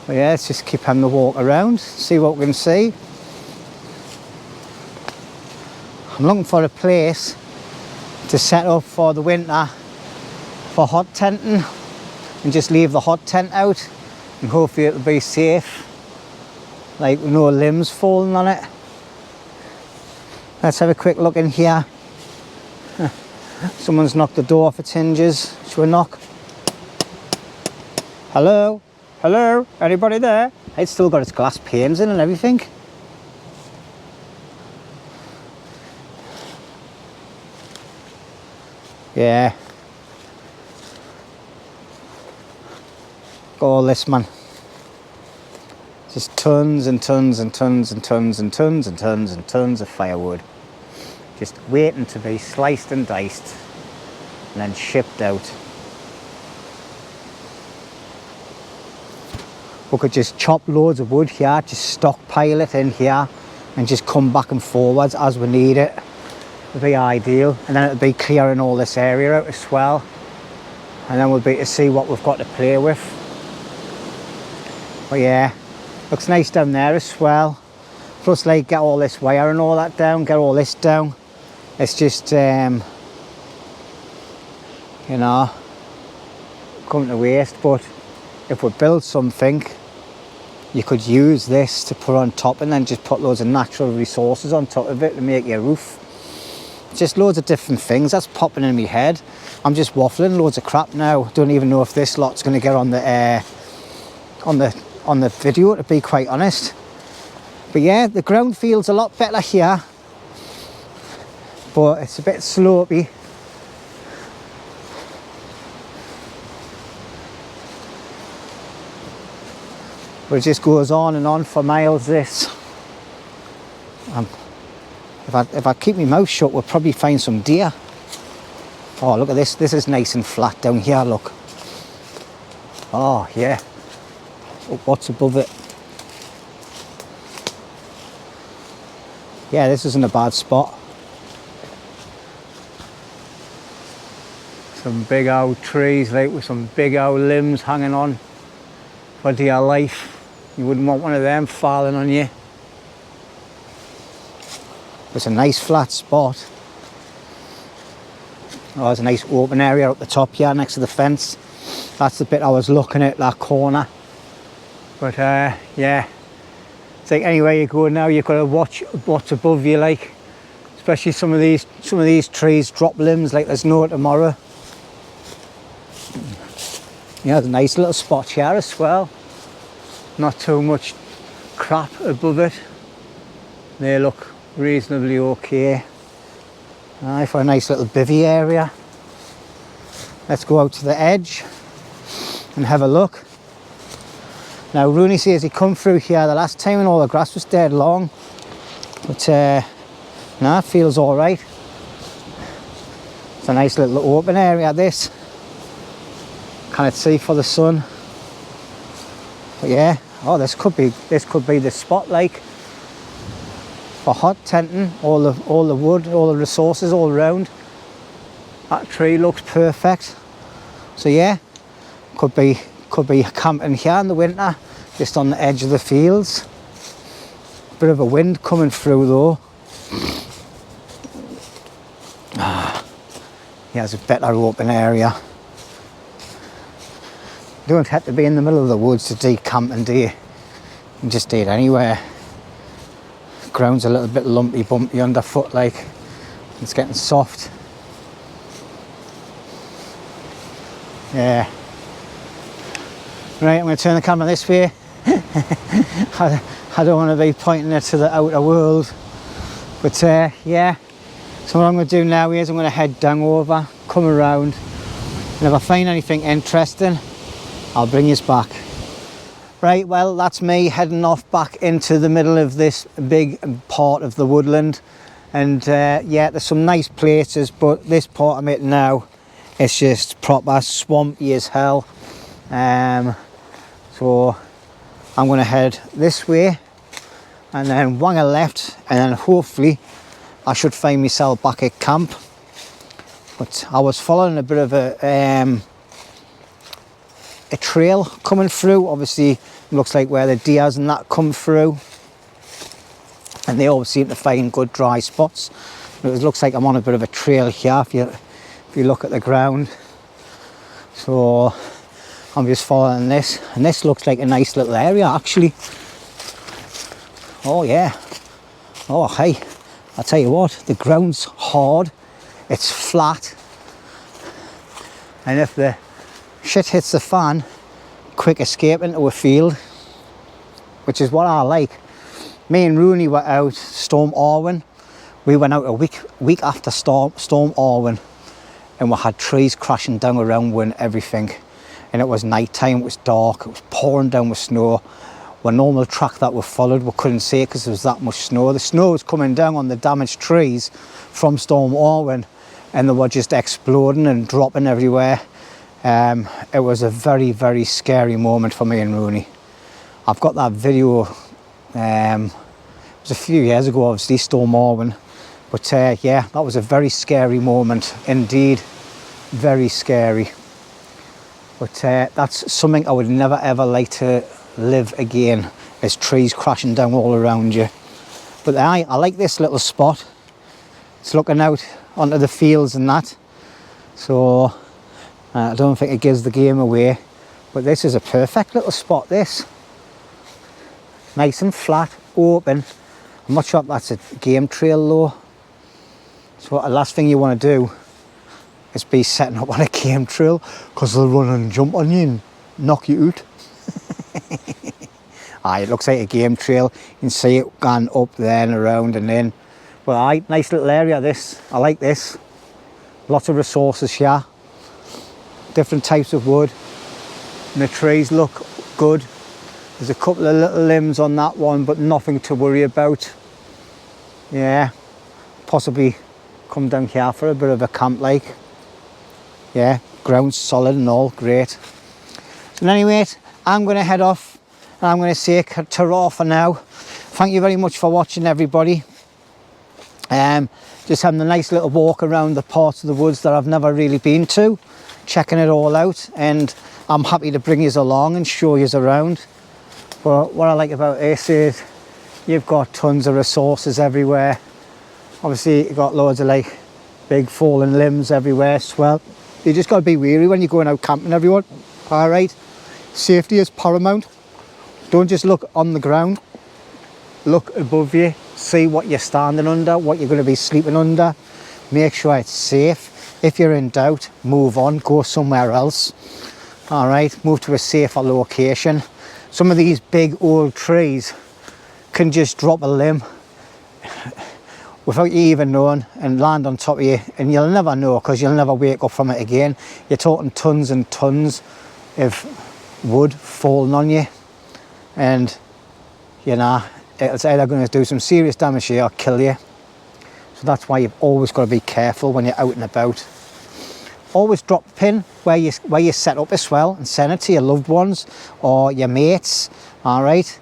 But yeah, let's just keep having the walk around, see what we can see. I'm looking for a place to set up for the winter for hot tenting, and just leave the hot tent out, and hopefully it'll be safe, like with no limbs falling on it. Let's have a quick look in here. Someone's knocked the door off its hinges. Should we knock? Hello? Hello? Anybody there? It's still got its glass panes in and everything. Yeah. Got all this, man. Just tons and tons and tons and tons and tons and tons and tons of firewood. Just waiting to be sliced and diced and then shipped out. We could just chop loads of wood here, just stockpile it in here and just come back and forwards as we need it. It'd be ideal, and then it'd be clearing all this area out as well, and then we'll be to see what we've got to play with. But yeah, looks nice down there as well. Plus, like, get all this wire and all that down, get all this down. It's just you know, coming to waste. But if we build something, you could use this to put on top, and then just put loads of natural resources on top of it to make your roof. Just loads of different things that's popping in my head. I'm just waffling loads of crap now. Don't even know if this lot's going to get on the video, to be quite honest. But yeah, the ground feels a lot better here, but it's a bit slopey. But it just goes on and on for miles, this. If I keep my mouth shut, we'll probably find some deer. Oh, look at this. This is nice and flat down here, look. Oh, yeah. Oh, what's above it? Yeah, this isn't a bad spot. Some big old trees, like, with some big old limbs hanging on for dear life. You wouldn't want one of them falling on you. It's a nice flat spot. Oh, there's a nice open area up the top here next to the fence. That's the bit I was looking at, that corner. But yeah, it's like anywhere you go now, you've got to watch what's above you, like, especially some of these trees drop limbs like there's no tomorrow. Yeah, there's a nice little spot here as well. Not too much crap above it. They look reasonably okay. For a nice little bivvy area. Let's go out to the edge and have a look. Now Rooney says he come through here the last time and all the grass was dead long, but nah, it feels all right. It's a nice little open area, this. Can't see for the sun, but yeah. Oh, this could be the spot, like, for hot tenting. All the wood, all the resources all around. That tree looks perfect. So yeah, could be camping here in the winter, just on the edge of the fields. Bit of a wind coming through though. Here's a better open area. You don't have to be in the middle of the woods to do camping, do you? You can just do it anywhere. The ground's a little bit lumpy, bumpy underfoot, like. It's getting soft. Yeah. Right, I'm going to turn the camera this way. I don't want to be pointing it to the outer world. But yeah. So what I'm going to do now is I'm going to head down over, come around, and if I find anything interesting, I'll bring you back. Right, well, that's me heading off back into the middle of this big part of the woodland. And yeah, there's some nice places, but this part I'm at now, it's just proper swampy as hell. So I'm going to head this way and then wang a left, and then hopefully I should find myself back at camp. But I was following a bit of a trail coming through. Obviously it looks like where the deers and that come through, and they always seem to find good dry spots. It looks like I'm on a bit of a trail here if you look at the ground. So I'm just following this, and this looks like a nice little area actually. Oh yeah. Oh hey, I'll tell you what, the ground's hard, it's flat, and if the shit hits the fan, quick escape into a field, which is what I like. Me and Rooney were out Storm Orwin. We went out a week after Storm Orwin, and we had trees crashing down around and everything, and it was night time, it was dark, it was pouring down with snow. Our normal track that we followed, we couldn't see it because there was that much snow. The snow was coming down on the damaged trees from Storm Orwin, and they were just exploding and dropping everywhere. It was a very, very scary moment for me and Rooney. I've got that video, it was a few years ago, obviously, Storm Orwin. But yeah, that was a very scary moment indeed, very scary. But that's something I would never ever like to live again, is trees crashing down all around you. But I like this little spot. It's looking out onto the fields and that, so I don't think it gives the game away, but this is a perfect little spot, this. Nice and flat, open. I'm not sure if that's a game trail though. So the last thing you want to do is be setting up on a game trail, because they'll run and jump on you and knock you out. It looks like a game trail. You can see it going up there and around and in. Well, nice little area this. I like this. Lots of resources here. Different types of wood. And the trees look good. There's a couple of little limbs on that one, but nothing to worry about. Yeah, possibly come down here for a bit of a camp like. Yeah, ground's solid and all, great. So anyway, I'm going to head off and I'm going to say ta-ra for now. Thank you very much for watching, everybody. Just having a nice little walk around the parts of the woods that I've never really been to, checking it all out, and I'm happy to bring you along and show you around. But what I like about this is you've got tons of resources everywhere. Obviously you've got loads of like big fallen limbs everywhere as well. You just got to be wary when you're going out camping, everyone. All right, safety is paramount. Don't just look on the ground, look above you, see what you're standing under, what you're going to be sleeping under. Make sure it's safe. If you're in doubt, move on, go somewhere else. All right, move to a safer location. Some of these big old trees can just drop a limb without you even knowing and land on top of you, and you'll never know because you'll never wake up from it again. You're talking tons and tons of wood falling on you, and you know, it's either going to do some serious damage here or kill you. So that's why you've always got to be careful when you're out and about. Always drop a pin where you set up as well and send it to your loved ones or your mates. All right,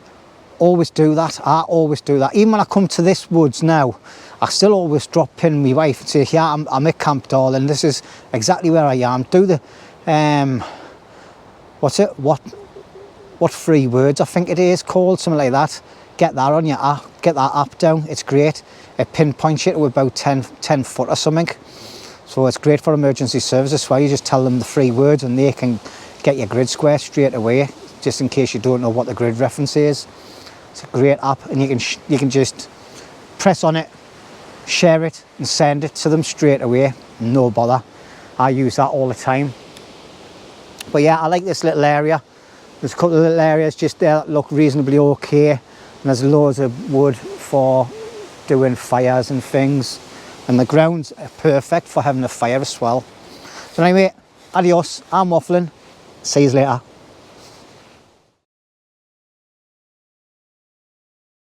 always do that. I always do that. Even when I come to this woods now, I still always drop pin my wife and say, yeah, I'm at Camp Darling, this is exactly where I am. Do the what's it, what 3 words I think it is called, something like that. Get that on your app, get that app down, it's great. It pinpoints you to about 10 foot or something. So it's great for emergency services as well. You just tell them the 3 words and they can get your grid square straight away, just in case you don't know what the grid reference is. It's a great app, and you can just press on it, share it and send it to them straight away, no bother. I use that all the time. But yeah, I like this little area. There's a couple of little areas just there that look reasonably okay, and there's loads of wood for doing fires and things, and the grounds are perfect for having a fire as well. So anyway, adios, I'm waffling, see you later.